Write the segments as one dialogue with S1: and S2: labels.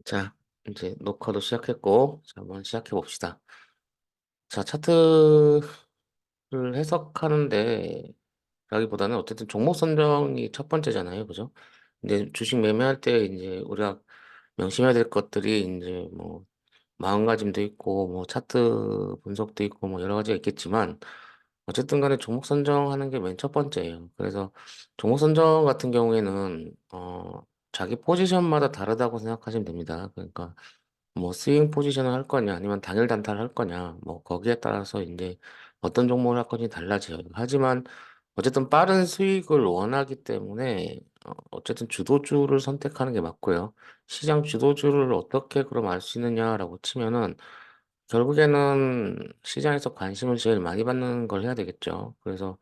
S1: 자, 이제 녹화도 시작했고, 자, 한번 시작해 봅시다. 자, 차트를 해석하는데, 라기보다는 어쨌든 종목 선정이 첫 번째잖아요. 그죠? 근데 주식 매매할 때 이제 우리가 명심해야 될 것들이 이제 뭐, 마음가짐도 있고, 뭐, 차트 분석도 있고, 뭐, 여러 가지가 있겠지만, 어쨌든 간에 종목 선정하는 게 맨 첫 번째예요. 그래서 종목 선정 같은 경우에는, 자기 포지션마다 다르다고 생각하시면 됩니다. 그러니까, 뭐 스윙 포지션을 할 거냐 아니면 단일 단타를 할 거냐 뭐 거기에 따라서 이제 어떤 종목을 할 건지 달라져요. 하지만 어쨌든 빠른 수익을 원하기 때문에 어쨌든 주도주를 선택하는 게 맞고요. 시장 주도주를 어떻게 그럼 알 수 있느냐라고 치면은 결국에는 시장에서 관심을 제일 많이 받는 걸 해야 되겠죠. 그래서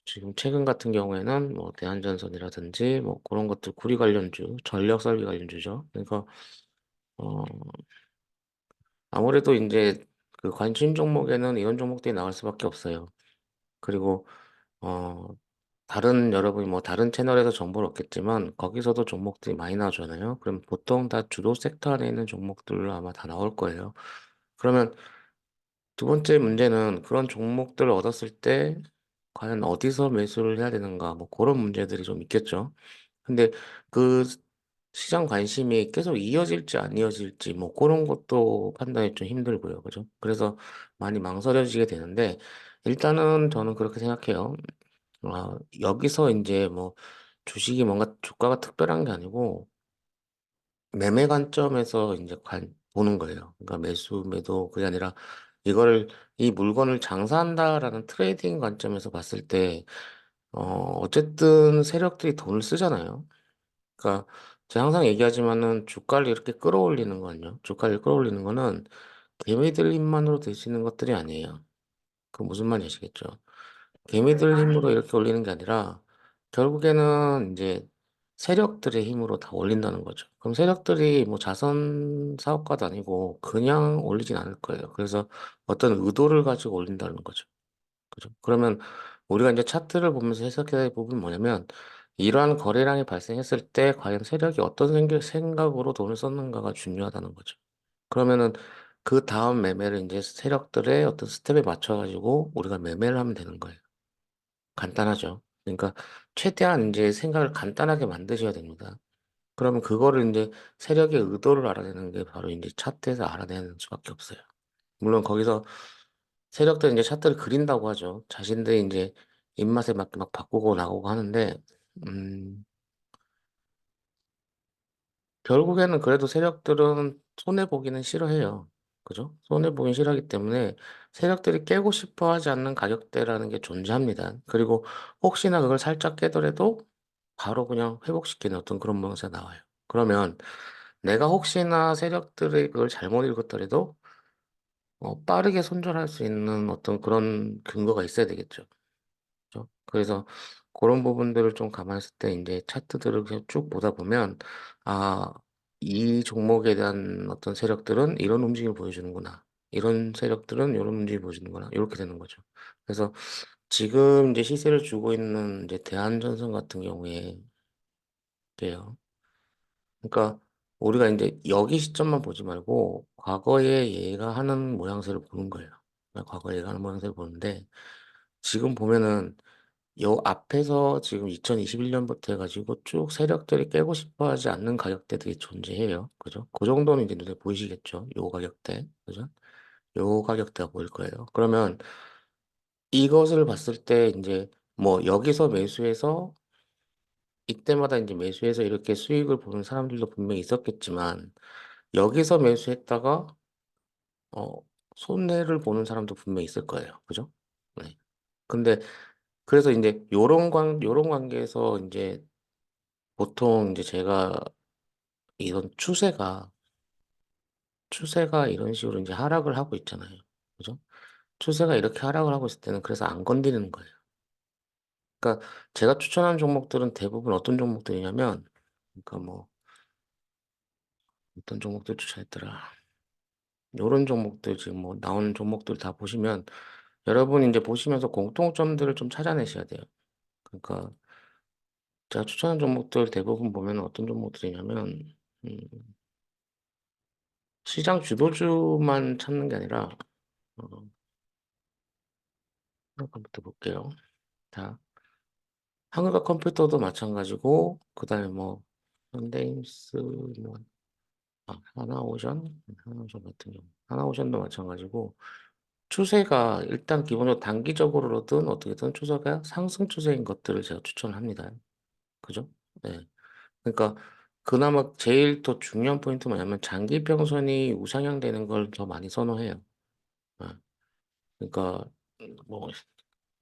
S1: 지금 최근 같은 경우에는 뭐 대한전선이라든지 뭐 그런 것들 구리 관련주, 전력 설비 관련주죠. 그러니까 어, 아무래도 이제 그 관심 종목에는 이런 종목들이 나올 수밖에 없어요. 그리고 어 다른 여러분이 뭐 다른 채널에서 정보를 얻겠지만 거기서도 종목들이 많이 나오잖아요. 그럼 보통 다 주도 섹터 안에 있는 종목들로 아마 다 나올 거예요. 그러면 두 번째 문제는 그런 종목들을 얻었을 때 과연 어디서 매수를 해야 되는가 뭐 그런 문제들이 좀 있겠죠. 근데 그 시장 관심이 계속 이어질지 안 이어질지 뭐 그런 것도 판단이 좀 힘들고요. 그죠? 그래서 많이 망설여지게 되는데 일단은 저는 그렇게 생각해요. 여기서 이제 뭐 주식이 뭔가 주가가 특별한 게 아니고 매매 관점에서 이제 보는 거예요. 그러니까 매수, 매도 그게 아니라 이거를 이 물건을 장사한다라는 트레이딩 관점에서 봤을 때 어쨌든 세력들이 돈을 쓰잖아요. 그러니까 제가 항상 얘기하지만은 주가를 이렇게 끌어올리는 거는요. 주가를 끌어올리는 거는 개미들 힘만으로 될 수 있는 것들이 아니에요. 그 무슨 말인지 아시겠죠? 개미들 힘으로 이렇게 올리는 게 아니라 결국에는 이제 세력들의 힘으로 다 올린다는 거죠. 그럼 세력들이 뭐 자선 사업가도 아니고 그냥 올리진 않을 거예요. 그래서 어떤 의도를 가지고 올린다는 거죠. 그죠? 그러면 우리가 이제 차트를 보면서 해석해야 될 부분은 뭐냐면 이러한 거래량이 발생했을 때 과연 세력이 어떤 생각으로 돈을 썼는가가 중요하다는 거죠. 그러면은 그 다음 매매를 이제 세력들의 어떤 스텝에 맞춰가지고 우리가 매매를 하면 되는 거예요. 간단하죠. 그러니까 최대한 이제 생각을 간단하게 만드셔야 됩니다. 그러면 그거를 이제 세력의 의도를 알아내는 게 바로 이제 차트에서 알아내는 수밖에 없어요. 물론 거기서 세력들은 이제 차트를 그린다고 하죠. 자신들이 이제 입맛에 맞게 막 바꾸고 나오고 하는데, 음, 결국에는 그래도 세력들은 손해보기는 싫어해요. 그죠? 손해보기 싫어하기 때문에 세력들이 깨고 싶어 하지 않는 가격대라는 게 존재합니다. 그리고 혹시나 그걸 살짝 깨더라도 바로 그냥 회복시키는 어떤 그런 모양새가 나와요. 그러면 내가 혹시나 세력들의 그걸 잘못 읽었더라도 빠르게 손절할 수 있는 어떤 그런 근거가 있어야 되겠죠. 그죠? 그래서 그런 부분들을 좀 감안했을 때 이제 차트들을 그냥 쭉 보다 보면 아, 이 종목에 대한 어떤 세력들은 이런 움직임을 보여주는구나. 이런 세력들은 이런 움직임을 보여주는구나. 이렇게 되는 거죠. 그래서 지금 이제 시세를 주고 있는 이제 대한전선 같은 경우에 돼요. 그러니까 우리가 이제 여기 시점만 보지 말고 과거에 얘가 하는 모양새를 보는 거예요. 과거에 얘가 하는 모양새를 보는데 지금 보면은 요 앞에서 지금 2021년부터 해가지고 쭉 세력들이 깨고 싶어 하지 않는 가격대들이 존재해요. 그죠? 그 정도는 이제 눈에 보이시겠죠? 요 가격대. 그죠? 요 가격대가 보일 거예요. 그러면 이것을 봤을 때 이제 뭐 여기서 매수해서 이때마다 이제 매수해서 이렇게 수익을 보는 사람들도 분명히 있었겠지만 여기서 매수했다가 어 손해를 보는 사람도 분명히 있을 거예요. 그죠? 네. 근데 그래서 이제 요런 관계에서 이제 보통 이제 제가 이런 추세가 이런 식으로 이제 하락을 하고 있잖아요. 그죠? 추세가 이렇게 하락을 하고 있을 때는 그래서 안 건드리는 거예요. 그러니까 제가 추천하는 종목들은 대부분 어떤 종목들이냐면, 그러니까 뭐 어떤 종목들 추천했더라. 요런 종목들 지금 뭐 나오는 종목들 다 보시면 여러분 이제 보시면서 공통점들을 좀 찾아내셔야 돼요. 그러니까 제가 추천한 종목들 대부분 보면 어떤 종목들이냐면, 음, 시장 주도주만 찾는 게 아니라, 어, 한번부터 볼게요. 자, 한국과 컴퓨터도 마찬가지고, 그 다음에 뭐, 현대임스, 뭐, 하나오션 같은 경우. 하나오션도 마찬가지고, 추세가 일단 기본적으로 단기적으로든 어떻게든 추세가 상승 추세인 것들을 제가 추천합니다. 그죠? 네. 그러니까 그나마 제일 더 중요한 포인트 뭐냐면 장기 평선이 우상향 되는 걸 더 많이 선호해요. 아, 그러니까 뭐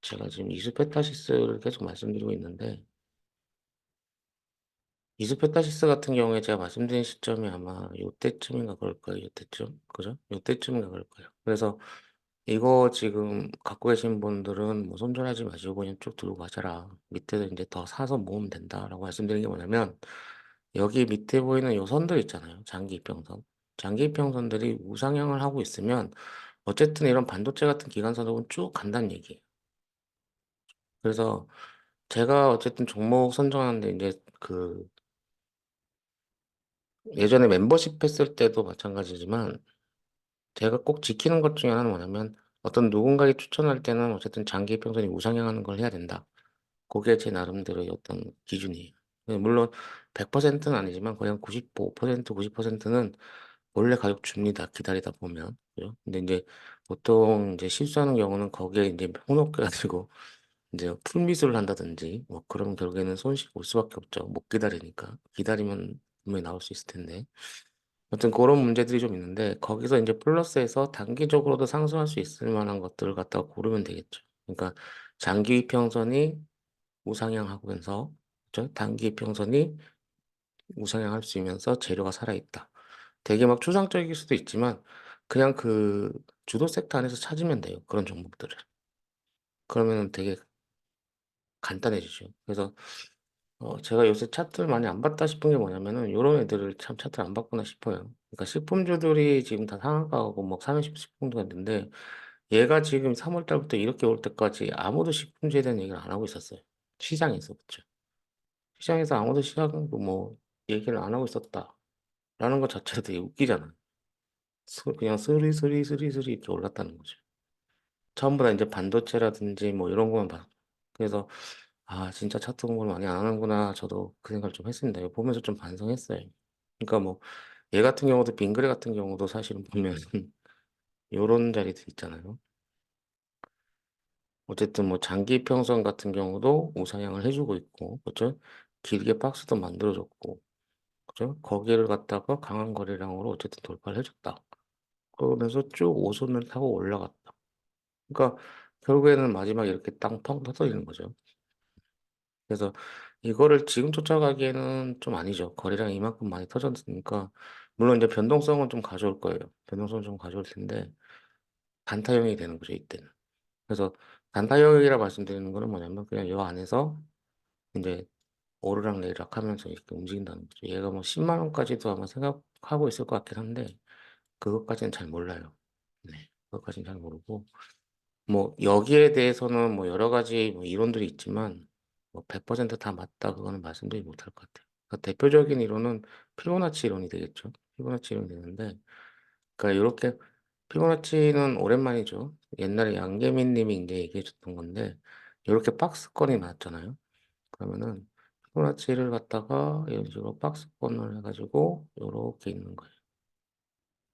S1: 제가 지금 이스페타시스를 계속 말씀드리고 있는데 이스페타시스 같은 경우에 제가 말씀드린 시점이 아마 요때쯤인가 그럴 거예요. 요때쯤. 그죠? 요때쯤인가 그럴 거예요. 그래서 이거 지금 갖고 계신 분들은 뭐 손절하지 마시고 그냥 쭉 들고 가셔라. 밑에서 이제 더 사서 모으면 된다라고 말씀드리는 게 뭐냐면 여기 밑에 보이는 요 선들 있잖아요. 장기 이평선. 장기 이평선들이 우상향을 하고 있으면 어쨌든 이런 반도체 같은 기관산업은 쭉 간다는 얘기예요. 그래서 제가 어쨌든 종목 선정하는데 이제 그 예전에 멤버십 했을 때도 마찬가지지만 제가 꼭 지키는 것 중에 하나는 뭐냐면 어떤 누군가에 추천할 때는 어쨌든 장기 평선이 우상향하는 걸 해야 된다. 그게 제 나름대로의 어떤 기준이에요. 물론 100%는 아니지만 거의 한 95%, 90%는 원래 가격 줍니다. 기다리다 보면. 그죠? 근데 이제 보통 이제 실수하는 경우는 거기에 이제 현혹해가지고 이제 풀미술을 한다든지 뭐 그러면 결국에는 손실 볼 수밖에 없죠. 못 기다리니까. 기다리면 분명히 나올 수 있을 텐데. 아무튼 그런 문제들이 좀 있는데 거기서 이제 플러스해서 단기적으로도 상승할 수 있을 만한 것들을 갖다가 고르면 되겠죠. 그러니까 장기 이평선이 우상향하면서 그죠? 단기 이평선이 우상향할 수 있으면서 재료가 살아있다. 되게 막 추상적일 수도 있지만 그냥 그 주도 섹터 안에서 찾으면 돼요. 그런 종목들을. 그러면 되게 간단해지죠. 그래서 제가 요새 차트를 많이 안 봤다 싶은 게 뭐냐면은 이런 애들을 참 차트를 안 봤구나 싶어요. 그러니까 식품주들이 지금 다 상한가하고 뭐 30, 식품주가 있는데 얘가 지금 3월 달부터 이렇게 올 때까지 아무도 식품주에 대한 얘기를 안 하고 있었어요. 시장에서 그렇죠. 시장에서 아무도 시장 뭐 얘기를 안 하고 있었다라는 것 자체가 되게 웃기잖아. 그냥 스리스리 이렇게 올랐다는 거죠. 전부 다 이제 반도체라든지 뭐 이런 것만 봐. 그래서 아 진짜 차트 공부를 많이 안 하는구나. 저도 그 생각을 좀 했습니다. 이거 보면서 좀 반성했어요. 그러니까 뭐 얘 같은 경우도 빙그레 같은 경우도 사실은 보면 요런 자리들 있잖아요. 어쨌든 뭐 장기 평선 같은 경우도 우상향을 해주고 있고, 그렇죠? 길게 박스도 만들어줬고, 그죠? 거기를 갖다가 강한 거래량으로 어쨌든 돌파를 해줬다. 그러면서 쭉 오선을 타고 올라갔다. 그러니까 결국에는 마지막에 이렇게 땅펑 터뜨리는 거죠. 그래서 이거를 지금 쫓아가기에는 좀 아니죠. 거래량이 이만큼 많이 터졌으니까 물론 이제 변동성은 좀 가져올 거예요. 변동성은 좀 가져올 텐데 단타형이 되는 거죠, 이때는. 그래서 단타형이라 말씀드리는 거는 뭐냐면 그냥 이 안에서 이제 오르락 내리락 하면서 이렇게 움직인다는 거죠. 얘가 뭐 10만 원까지도 아마 생각하고 있을 것 같긴 한데 그것까지는 잘 몰라요. 네, 그것까지는 잘 모르고 뭐 여기에 대해서는 뭐 여러 가지 뭐 이론들이 있지만 뭐 100%다 맞다 그거는 말씀드리지 못할 것 같아요. 그러니까 대표적인 이론은 피보나치 이론이 되겠죠. 피보나치 이론이 되는데 그러니까 이렇게 피보나치는 오랜만이죠. 옛날에 양계민 님이 이제 얘기해 줬던 건데 이렇게 박스권이 나왔잖아요. 그러면은 피보나치를 갖다가 이런 식으로 박스권을 해가지고 이렇게 있는 거예요.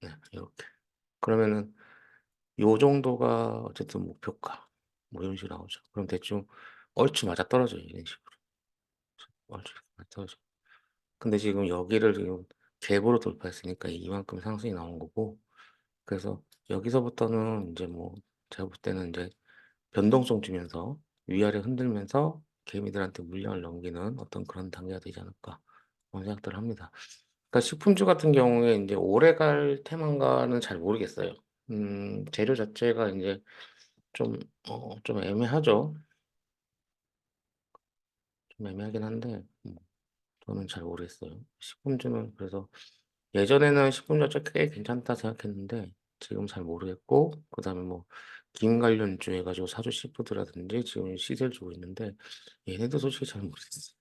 S1: 네, 이렇게. 그러면은 요 정도가 어쨌든 목표가 뭐 이런 식으로 나오죠. 그럼 대충 얼추 맞아 떨어져요. 이런 식으로. 얼추 맞아 떨어져. 근데 지금 여기를 지금 갭으로 돌파했으니까 이만큼 상승이 나온 거고 그래서 여기서부터는 이제 뭐 제가 볼 때는 이제 변동성 주면서 위아래 흔들면서 개미들한테 물량을 넘기는 어떤 그런 단계가 되지 않을까 그런 생각들을 합니다. 그러니까 식품주 같은 경우에 이제 오래 갈 테만가는 잘 모르겠어요. 재료 자체가 이제 좀, 좀 애매하죠. 좀 애매하긴 한데, 저는 잘 모르겠어요. 식품주는 그래서 예전에는 식품주 자체 꽤 괜찮다 생각했는데, 지금 잘 모르겠고, 그 다음에 뭐, 김 관련주 해가지고 사주 시푸드라든지 지금 시세를 주고 있는데, 얘네도 솔직히 잘 모르겠어요.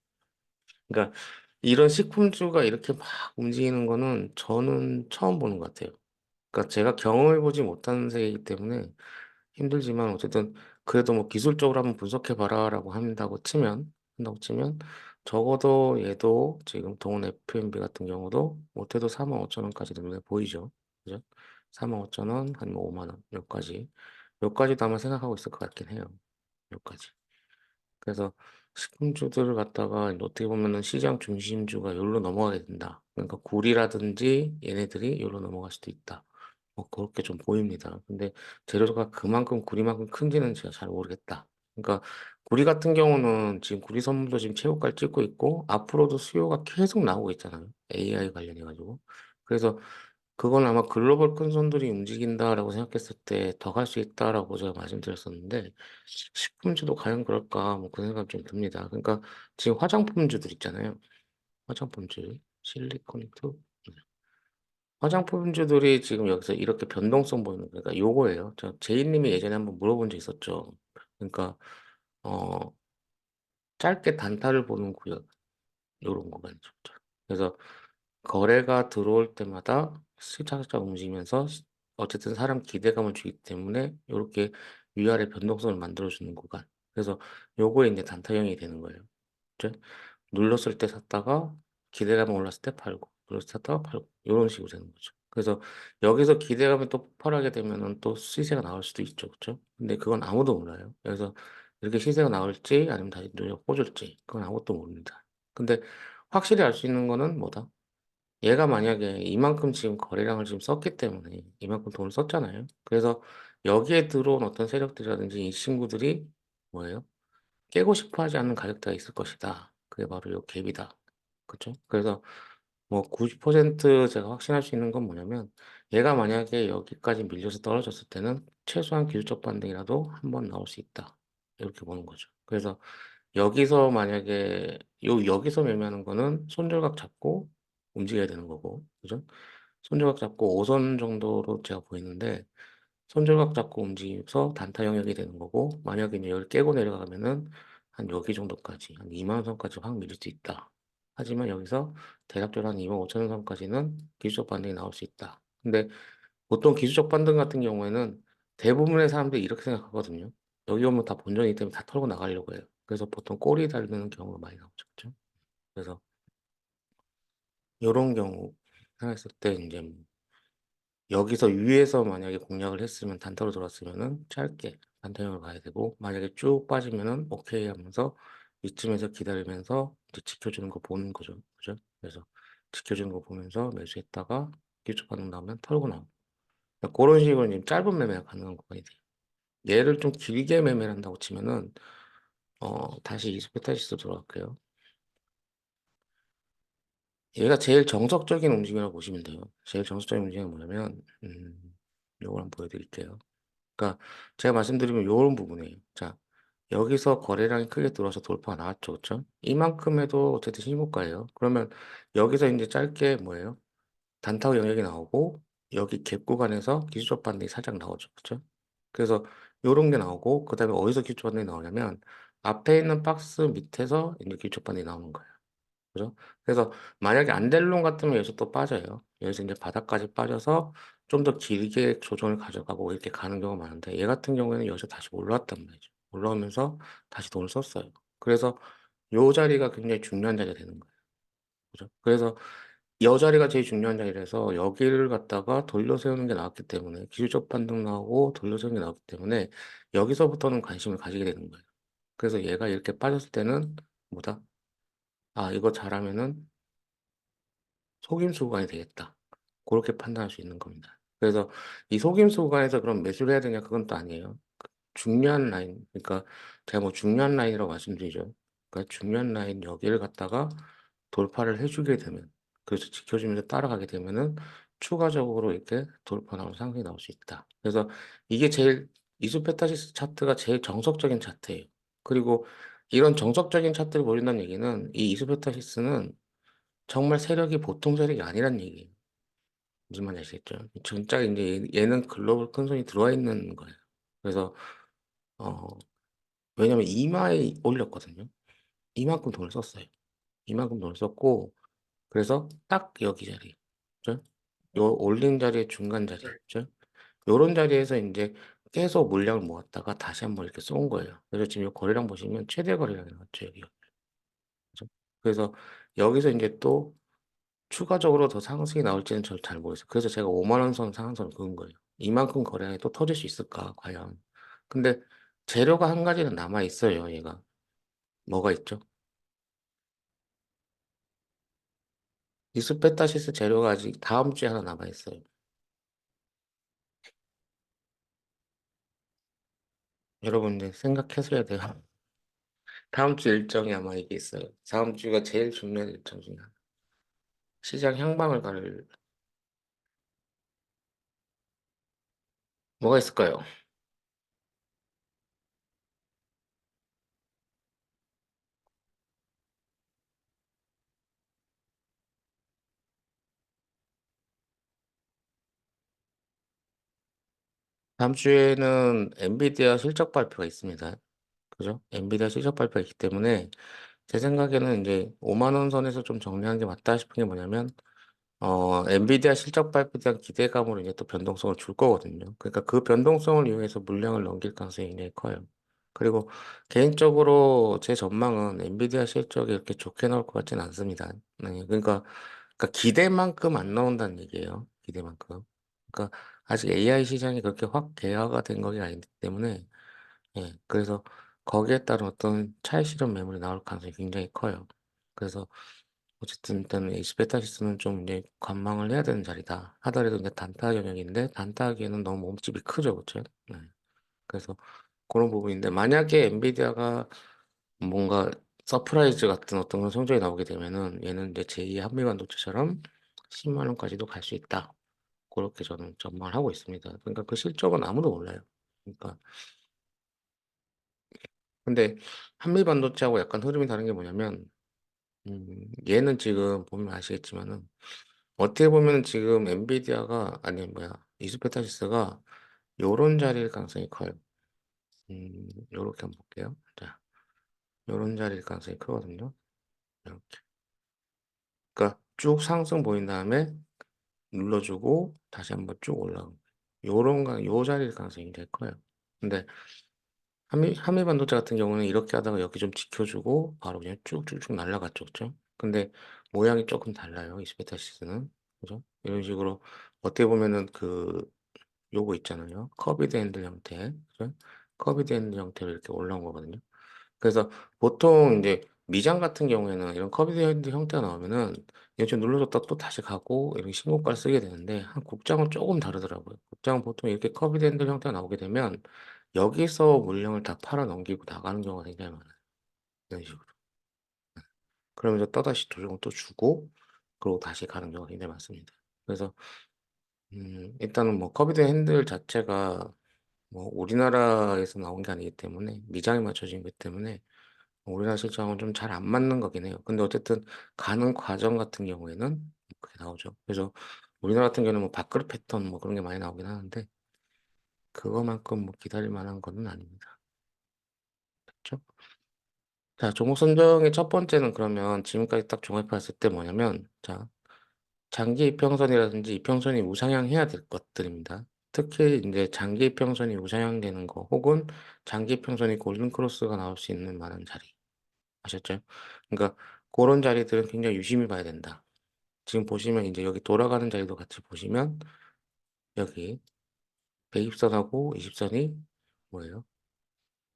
S1: 그러니까 이런 식품주가 이렇게 막 움직이는 거는 저는 처음 보는 것 같아요. 그러니까 제가 경험해보지 못한 세계이기 때문에 힘들지만 어쨌든 그래도 뭐 기술적으로 한번 분석해봐라라고 한다고 치면 적어도 얘도 지금 동원 FMB 같은 경우도 못해도 4만 5천 원까지 눈에 보이죠. 그죠? 4만 5천 원, 한 뭐 5만 원, 몇 가지도 아마 생각하고 있을 것 같긴 해요. 몇 가지. 그래서 식품주들을 갖다가 어떻게 보면은 시장 중심주가 여기로 넘어가게 된다. 그러니까 굴이라든지 얘네들이 여기로 넘어갈 수도 있다. 뭐 그렇게 좀 보입니다. 근데 재료가 그만큼 굴이만큼 큰지는 제가 잘 모르겠다. 그러니까 구리 같은 경우는 지금 구리 선물도 지금 최고가를 찍고 있고 앞으로도 수요가 계속 나오고 있잖아요. AI 관련해 가지고. 그래서 그건 아마 글로벌 큰 손들이 움직인다라고 생각했을 때 더 갈 수 있다라고 제가 말씀드렸었는데 식품주도 과연 그럴까 뭐 그런 생각 좀 듭니다. 그러니까 지금 화장품주들 있잖아요. 화장품주 실리콘투 화장품주들이 지금 여기서 이렇게 변동성 보이는 거 그러니까 요거예요. 저 제이님이 예전에 한번 물어본 적 있었죠. 그러니까 어 짧게 단타를 보는 구역 요런 구간이죠. 그래서 거래가 들어올 때마다 살짝살짝 움직이면서 어쨌든 사람 기대감을 주기 때문에 이렇게 위아래 변동성을 만들어주는 구간. 그래서 요거에 이제 단타형이 되는 거예요. 그죠? 눌렀을 때 샀다가 기대감이 올랐을 때 팔고, 눌렀을 때 샀다가 팔고, 이런 식으로 되는 거죠. 그래서 여기서 기대감이 또 폭발하게 되면은 또 시세가 나올 수도 있죠. 그죠? 근데 그건 아무도 몰라요. 그래서 이렇게 시세가 나올지 아니면 다시 누적 꽂을지 그건 아무것도 모릅니다. 근데 확실히 알 수 있는 거는 뭐다? 얘가 만약에 이만큼 지금 거래량을 지금 썼기 때문에 이만큼 돈을 썼잖아요. 그래서 여기에 들어온 어떤 세력들이라든지 이 친구들이 뭐예요? 깨고 싶어 하지 않는 가격대가 있을 것이다. 그게 바로 요 갭이다. 그쵸? 그래서 뭐 90% 제가 확신할 수 있는 건 뭐냐면 얘가 만약에 여기까지 밀려서 떨어졌을 때는 최소한 기술적 반등이라도 한 번 나올 수 있다. 이렇게 보는 거죠. 그래서 여기서 만약에 여기서 매매하는 거는 손절각 잡고 움직여야 되는 거고, 그죠? 손절각 잡고 5선 정도로 제가 보이는데 손절각 잡고 움직여서 단타 영역이 되는 거고, 만약에 이제 여기 깨고 내려가면은 한 여기 정도까지, 한 2만 선까지 확 밀릴 수 있다. 하지만 여기서 대략적으로 한 2만 5천 선까지는 기술적 반등이 나올 수 있다. 근데 보통 기술적 반등 같은 경우에는 대부분의 사람들이 이렇게 생각하거든요. 여기 오면 다 본전이기 때문에 다 털고 나가려고 해요. 그래서 보통 꼬리 달리는 경우가 많이 나오죠. 그죠? 그래서 이런 경우 생각했을 때 이제 뭐 여기서 위에서 만약에 공략을 했으면 단타로 들어왔으면은 짧게 단타형을 가야 되고 만약에 쭉 빠지면은 오케이 하면서 이쯤에서 기다리면서 이제 지켜주는 거 보는 거죠. 그죠? 그래서 지켜주는 거 보면서 매수했다가 기초 반응 나오면 털고 나오고 그런 식으로 이제 짧은 매매가 가능한 구간이 돼요. 얘를 좀 길게 매매를 한다고 치면은 다시 이스페타시스 들어갈게요. 얘가 제일 정석적인 움직임이라고 보시면 돼요. 제일 정석적인 움직임은 뭐냐면 요걸 한번 보여드릴게요. 그러니까 제가 말씀드리면 요런 부분이에요. 자, 여기서 거래량이 크게 들어와서 돌파가 나왔죠. 그쵸? 이만큼 해도 어쨌든 신고가예요. 그러면 여기서 이제 짧게 뭐예요? 단타고 영역이 나오고 여기 갭 구간에서 기술적 반등이 살짝 나오죠. 그쵸? 그래서 요런 게 나오고 그다음에 어디서 기술적 반등이 나오냐면 앞에 있는 박스 밑에서 이제 기술적 반등이 나오는 거예요. 그죠? 그래서 만약에 안델론 같으면 여기서 또 빠져요. 여기서 이제 바닥까지 빠져서 좀 더 길게 조정을 가져가고 이렇게 가는 경우가 많은데 얘 같은 경우에는 여기서 다시 올라왔단 말이죠. 올라오면서 다시 돈을 썼어요. 그래서 요 자리가 굉장히 중요한 자리가 되는 거예요. 그죠? 그래서 이 자리가 제일 중요한 자리라서 여기를 갖다가 돌려 세우는 게 나왔기 때문에 기술적 반등 나오고 돌려 세우는 게 나왔기 때문에 여기서부터는 관심을 가지게 되는 거예요. 그래서 얘가 이렇게 빠졌을 때는 뭐다? 아, 이거 잘하면은 속임수 구간이 되겠다. 그렇게 판단할 수 있는 겁니다. 그래서 이 속임수 구간에서 그럼 매수를 해야 되냐? 그건 또 아니에요. 중요한 라인, 그러니까 제가 뭐 중요한 라인이라고 말씀드리죠. 그러니까 중요한 라인 여기를 갖다가 돌파를 해주게 되면, 그래서 지켜주면서 따라가게 되면은 추가적으로 이렇게 돌파 나올 상승이 나올 수 있다. 그래서 이게 제일 이수페타시스 차트가 제일 정석적인 차트예요. 그리고 이런 정석적인 차트를 보인다는 얘기는 이 이수페타시스는 정말 세력이 보통 세력이 아니란 얘기예요. 무슨 말인지 아시겠죠? 진짜 이제 얘는 글로벌 큰 손이 들어와 있는 거예요. 그래서 어 왜냐면 이마에 올렸거든요. 이만큼 돈을 썼어요. 이만큼 돈을 썼고 그래서 딱 여기 자리. 그죠? 요 올린 자리의 중간 자리 있죠? 요런 자리에서 이제 계속 물량을 모았다가 다시 한번 이렇게 쏜 거예요. 그래서 지금 요 거래량 보시면 최대 거래량이 나왔죠, 여기가. 그죠? 그래서 여기서 이제 또 추가적으로 더 상승이 나올지는 저 잘 모르겠어요. 그래서 제가 5만 원 선 상한선을 그은 거예요. 이만큼 거래량이 또 터질 수 있을까, 과연. 근데 재료가 한 가지는 남아 있어요, 얘가. 뭐가 있죠? 이스페타시스 재료가 아직 다음 주에 하나 남아 있어요. 여러분 이제 생각하셔야 돼요. 다음 주 일정이 아마 이게 있어요. 다음 주가 제일 중요한 일정 중에 하나. 시장 향방을 가를 뭐가 있을까요? 다음 주에는 엔비디아 실적 발표가 있습니다. 그죠? 엔비디아 실적 발표가 있기 때문에 제 생각에는 이제 5만 원 선에서 좀 정리하는 게 맞다 싶은 게 뭐냐면 엔비디아 실적 발표에 대한 기대감으로 이제 또 변동성을 줄 거거든요. 그러니까 그 변동성을 이용해서 물량을 넘길 가능성이 굉장히 커요. 그리고 개인적으로 제 전망은 엔비디아 실적이 이렇게 좋게 나올 것 같지는 않습니다. 네, 그러니까 기대만큼 안 나온다는 얘기예요. 기대만큼. 그러니까 아직 AI 시장이 그렇게 확 개화가 된 것이 아니기 때문에 예, 그래서 거기에 따른 어떤 차익 실현 매물이 나올 가능성이 굉장히 커요. 그래서 어쨌든 일단은 에이스베타시스는 좀 이제 관망을 해야 되는 자리다. 하더라도 이제 단타 영역인데 단타하기에는 너무 몸집이 크죠, 그렇죠? 네. 그래서 그런 부분인데 만약에 엔비디아가 뭔가 서프라이즈 같은 어떤 그런 성적이 나오게 되면은 얘는 이제 제2의 한미 반도체처럼 10만 원까지도 갈 수 있다. 그렇게 저는 전망을 하고 있습니다. 그러니까 그 실적은 아무도 몰라요. 그러니까 근데 한미 반도체하고 약간 흐름이 다른 게 뭐냐면 얘는 지금 보면 아시겠지만은 어떻게 보면 지금 엔비디아가 아니 뭐야 이스페타시스가 요런 자리일 가능성이 커요. 요렇게 한번 볼게요. 자, 요런 자리일 가능성이 크거든요. 이렇게. 그러니까 쭉 상승 보인 다음에 눌러주고 다시 한번 쭉 올라오고 요 자리일 가능성이 굉장히 커요. 근데 한미 반도체 같은 경우는 이렇게 하다가 여기 좀 지켜주고 바로 그냥 쭉쭉쭉 날아갔죠, 그죠? 근데 모양이 조금 달라요, 이스페타시스는. 그죠? 이런 식으로 어떻게 보면은 요거 있잖아요. 커비드 핸들 형태. 그죠? 커비드 핸들 형태로 이렇게 올라온 거거든요. 그래서 보통 이제 미장 같은 경우에는 이런 커비드 핸들 형태가 나오면은 이렇게 눌러줬다 또 다시 가고 이렇게 신고가를 쓰게 되는데 한 국장은 조금 다르더라고요. 국장은 보통 이렇게 커비드 핸들 형태가 나오게 되면 여기서 물량을 다 팔아 넘기고 나가는 경우가 굉장히 많아요. 이런 식으로. 그러면서 또다시 조정을 또 주고 그리고 다시 가는 경우가 굉장히 많습니다. 그래서 일단은 뭐 커비드 핸들 자체가 뭐 우리나라에서 나온 게 아니기 때문에 미장에 맞춰진 거기 때문에 우리나라 실정은 좀 잘 안 맞는 거긴 해요. 근데 어쨌든 가는 과정 같은 경우에는 그게 나오죠. 그래서 우리나라 같은 경우는 뭐 밥그릇 패턴 뭐 그런 게 많이 나오긴 하는데 그거만큼 뭐 기다릴 만한 거는 아닙니다. 그렇죠? 자, 종목 선정의 첫 번째는 그러면 지금까지 딱 종합했을 때 뭐냐면 자, 장기 이평선이라든지 이평선이 우상향해야 될 것들입니다. 특히 이제 장기 이평선이 우상향되는 거 혹은 장기 이평선이 골든 크로스가 나올 수 있는 만한 자리. 아셨죠? 그러니까 그런 자리들은 굉장히 유심히 봐야 된다. 지금 보시면 이제 여기 돌아가는 자리도 같이 보시면 여기 120선하고 20선이 뭐예요?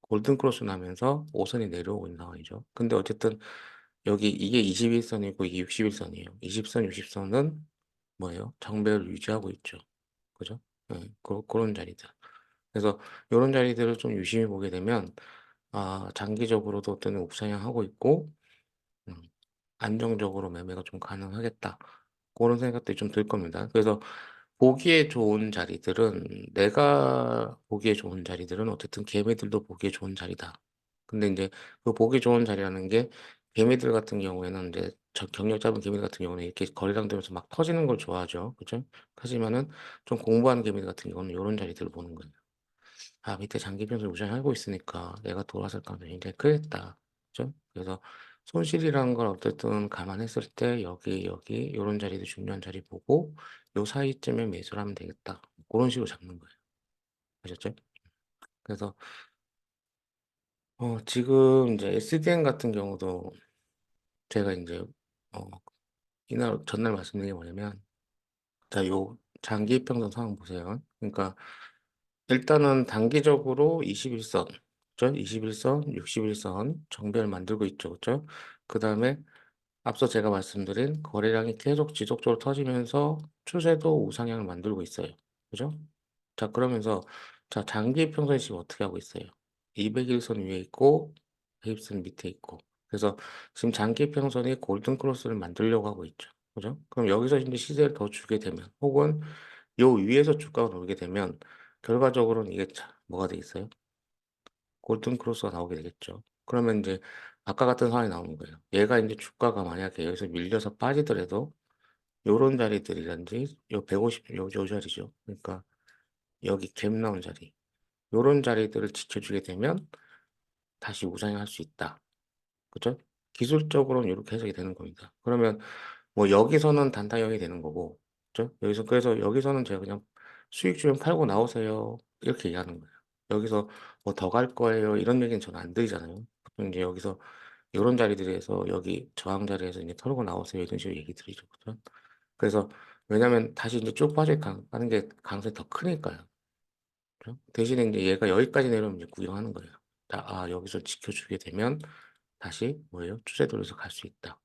S1: 골든 크로스 나면서 5선이 내려오고 있는 상황이죠. 근데 어쨌든 여기 이게 21선이고 이게 61선이에요. 20선, 60선은 뭐예요? 정배를 유지하고 있죠. 그죠? 네, 그런 자리들. 그래서 이런 자리들을 좀 유심히 보게 되면 장기적으로도 어떤 옵션을 하고 있고 음, 안정적으로 매매가 좀 가능하겠다. 그런 생각들이 좀 들 겁니다. 그래서 보기에 좋은 자리들은 내가 보기에 좋은 자리들은 어쨌든 개미들도 보기에 좋은 자리다. 근데 이제 그 보기 좋은 자리라는 게 개미들 같은 경우에는 이제 경력 잡은 개미들 같은 경우는 이렇게 거래량 되면서 막 터지는 걸 좋아하죠. 그죠? 하지만은 좀 공부하는 개미들 같은 경우는 이런 자리들을 보는 거예요. 밑에 장기 변수 우상하고 있으니까 내가 돌아설 가능성이 굉장히 크겠다. 그죠? 그래서 손실이라는 걸 어쨌든 감안했을 때 여기 요런 자리도 중요한 자리 보고 요 사이쯤에 매수를 하면 되겠다. 고런 식으로 잡는 거예요. 아셨죠? 그래서 지금 인제 SDN 같은 경우도 제가 인제 어 이날 전날 말씀드린 게 뭐냐면, 자 요 장기 이평선 상황 보세요. 그러니까 일단은 단기적으로 21선, 그죠? 21선, 61선 정배를 만들고 있죠. 그죠? 그다음에 앞서 제가 말씀드린 거래량이 계속 지속적으로 터지면서 추세도 우상향을 만들고 있어요. 그죠? 자 그러면서 자 장기 이평선이 지금 어떻게 하고 있어요? 200일선 위에 있고 120선 밑에 있고. 그래서 지금 장기 이평선이 골든 크로스를 만들려고 하고 있죠. 그죠? 그럼 여기서 인제 시세를 더 주게 되면 혹은 요 위에서 주가가 오르게 되면 결과적으로는 이게 자 뭐가 되겠어요? 골든 크로스가 나오게 되겠죠. 그러면 인제 아까 같은 상황이 나오는 거예요. 얘가 인제 주가가 만약에 여기서 밀려서 빠지더라도 요런 자리들이라든지 요 150 요 자리죠. 그러니까 여기 갭 나온 자리, 요런 자리들을 지켜주게 되면 다시 우상향할 수 있다. 그죠? 기술적으로는 요렇게 해석이 되는 겁니다. 그러면 뭐 여기서는 단타형이 되는 거고, 그죠? 여기서 그래서 여기서는 제가 그냥 "수익 주면 팔고 나오세요." 이렇게 얘기하는 거예요. 여기서 뭐 "더 갈 거예요." 이런 얘기는 저는 안 드리잖아요. 보통 인제 여기서 요런 자리들에서 여기 저항 자리에서 인제 "털고 나오세요." 이런 식으로 얘기 드리죠. 그죠? 그래서 왜냐면 다시 인제 쭉 빠질 가는 게 가능성이 더 크니까요. 그죠? 대신에 인제 얘가 여기까지 내려오면 이제 구경하는 거예요. 여기서 지켜주게 되면 다시 뭐예요? 추세 돌려서 갈 수 있다.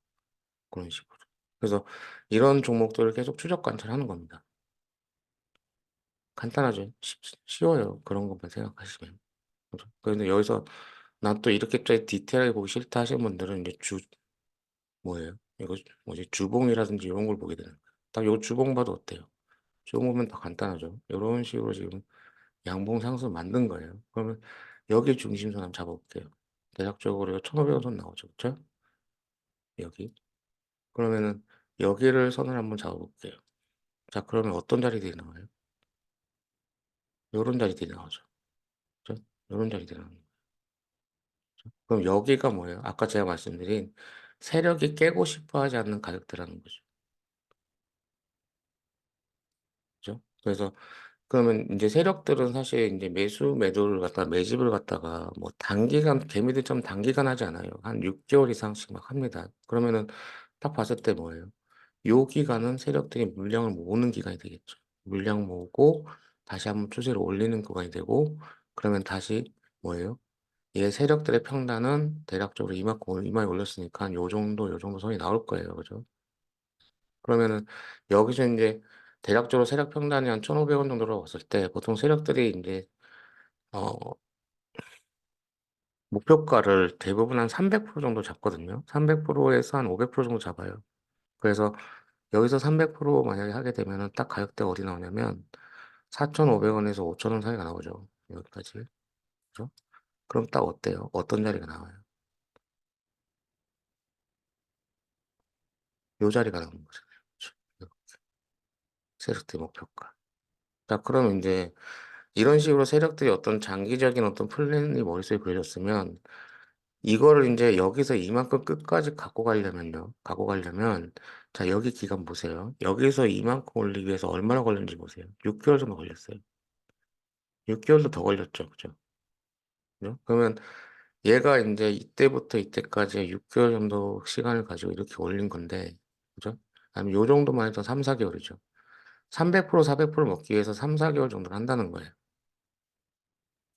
S1: 그런 식으로. 그래서 이런 종목들을 계속 추적 관찰하는 겁니다. 간단하죠. 쉬워요. 그런 것만 생각하시면. 그죠? 그런데 여기서 '난 또 이렇게까지 디테일하게 보기 싫다.' 하시는 분들은 이제 뭐예요? 이거 뭐지 주봉이라든지 이런 걸 보게 되는 거예요. 딱 요 주봉 봐도 어때요? 주봉 보면 더 간단하죠. 요런 식으로 지금 양봉 상승 만든 거예요. 그러면 여기 중심선 한번 잡아 볼게요. 대략적으로 요 1,500원 선 나오죠. 그쵸? 여기. 그러면은 여기를 선을 한번 잡아 볼게요. 자 그러면 어떤 자리들이 나와요? 요런 자리들이 나오죠. 그죠? 요런 자리들이 나오는 거죠. 그럼 여기가 뭐예요? 아까 제가 말씀드린 세력이 깨고 싶어 하지 않는 가격대라는 거죠. 그죠? 그래서 그러면 인제 세력들은 사실 인제 매도를 갖다가 매집을 갖다가 뭐 단기간 개미들처럼 단기간 하지 않아요. 한 6 개월 이상씩 막 합니다. 그러면은 딱 봤을 때 뭐예요? 요 기간은 세력들이 물량을 모으는 기간이 되겠죠. 물량 모으고 다시 한번 추세를 올리는 구간이 되고, 그러면 다시 뭐예요? 얘 세력들의 평단은 대략적으로 이만큼 이마에 올렸으니까 한 요 정도 선이 나올 거예요. 그죠? 그러면은 여기서 인제 대략적으로 세력 평단이 한 1,500원 정도로 왔을 때 보통 세력들이 인제 어 목표가를 대부분 한 300% 정도 잡거든요. 300% 에서 한 500% 정도 잡아요. 그래서 여기서 300% 만약에 하게 되면은 딱 가격대가 어디 나오냐면 4,500원 에서 5,000원 사이가 나오죠, 여기까지. 그죠? 그럼 딱 어때요? 어떤 자리가 나와요? 요 자리가 나오는 거잖아요. 그쵸? 세력들 목표가. 자 그러면 인제 이런 식으로 세력들이 어떤 장기적인 어떤 플랜이 머릿속에 그려졌으면 이거를 인제 여기서 이만큼 끝까지 갖고 가려면 자 여기 기간 보세요. 여기서 이만큼 올리기 위해서 얼마나 걸렸는지 보세요. 6 개월 정도 걸렸어요. 6 개월도 더 걸렸죠. 그죠? 그죠? 그러면 얘가 인제 이때부터 이때까지 6 개월 정도 시간을 가지고 이렇게 올린 건데, 그죠? 아니면 요 정도만 해도 3-4 개월이죠. 300% 400% 먹기 위해서 3-4 개월 정도를 한다는 거예요.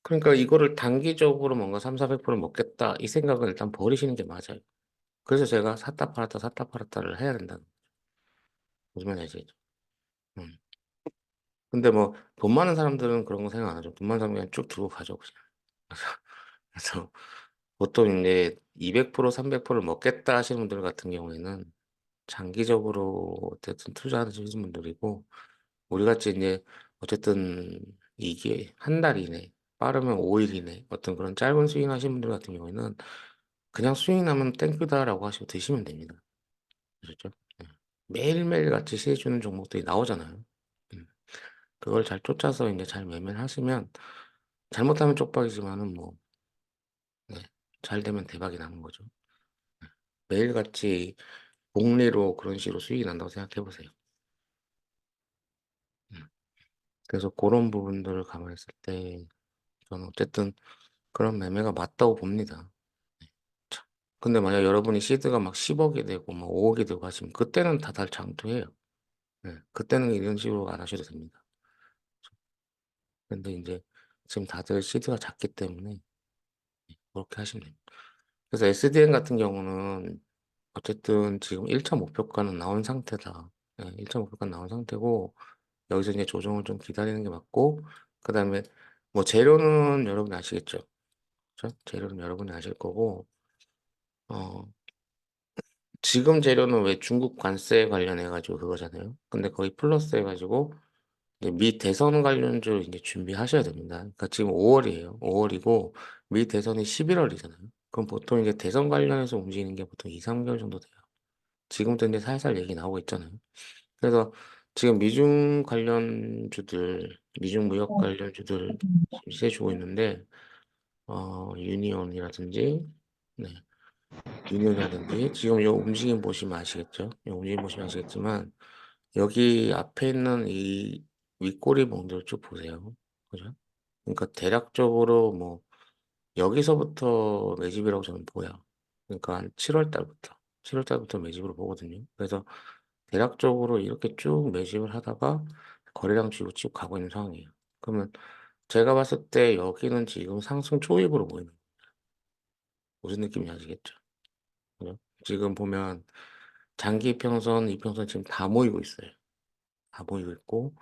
S1: 그러니까 이거를 단기적으로 뭔가 300-400% 먹겠다 이 생각은 일단 버리시는 게 맞아요. 그래서 제가 샀다 팔았다, 샀다 팔았다를 해야 된다는, 무슨 말인지 아시겠죠? 음. 근데 뭐 돈 많은 사람들은 그런 거 생각 안 하죠. 돈 많은 사람은 그냥 쭉 들고 가죠 그냥. 그래서 보통 인제 200% 300%를 먹겠다 하시는 분들 같은 경우에는 장기적으로 어쨌든 투자하시는 분들이고, 우리 같이 인제 어쨌든 이게 한 달 이내 빠르면 5일 이내 어떤 그런 짧은 스윙하시는 분들 같은 경우에는 그냥 '수익 나면 땡큐다.'라고 하시고 드시면 됩니다. 아셨죠? 예. 매일매일 같이 시해 주는 종목들이 나오잖아요. 음. 그걸 잘 쫓아서 인제 잘 매매를 하시면 잘못하면 쪽박이지만은 뭐 네 잘 되면 대박이 나는 거죠. 네. 매일같이 복리로 그런 식으로 수익이 난다고 생각해 보세요. 음. 그래서 그런 부분들을 감안했을 때 저는 어쨌든 그런 매매가 맞다고 봅니다. 네. 참. 근데 만약 여러분이 시드가 막 10억이 되고 막 5억이 되고 하시면 그때는 다들 장투해요. 네. 그때는 이런 식으로 안 하셔도 됩니다. 근데 이제 지금 다들 시드가 작기 때문에 그렇게 하시면 됩니다. 그래서 SDN 같은 경우는 어쨌든 지금 1차 목표가는 나온 상태다. 네, 1차 목표가는 나온 상태고 여기서 이제 조정을 좀 기다리는 게 맞고 그다음에 뭐 재료는 여러분이 아시겠죠? 그렇죠? 재료는 여러분이 아실 거고 어 지금 재료는 왜 중국 관세 관련해 가지고 그거잖아요. 근데 거의 플러스 해 가지고 이제 미 대선 관련주로 이제 준비하셔야 됩니다. 그러니까 지금 5월이에요. 5월이고 미 대선이 11월이잖아요. 그럼 보통 이제 대선 관련해서 움직이는 게 보통 2, 3개월 정도 돼요. 지금도 이제 살살 얘기 나오고 있잖아요. 그래서 지금 미중 관련주들, 미중 무역 관련주들 지금 시세 주고 있는데 유니온이라든지 네, 유니온이라든지 지금 요 움직임 보시면 아시겠죠? 요 움직임 보시면 아시겠지만 여기 앞에 있는 이 윗꼬리 봉들 쭉 보세요. 그죠? 그러니까 대략적으로 뭐 여기서부터 매집이라고 저는 보여요. 그러니까 한 7월 달부터 7월 달부터 매집으로 보거든요. 그래서 대략적으로 이렇게 쭉 매집을 하다가 거래량 주고 쭉 가고 있는 상황이에요. 그러면 제가 봤을 때 여기는 지금 상승 초입으로 보이는 거예요. 무슨 느낌인지 아시겠죠? 그죠? 지금 보면 장기 이평선, 이평선 지금 다 모이고 있어요. 다 모이고 있고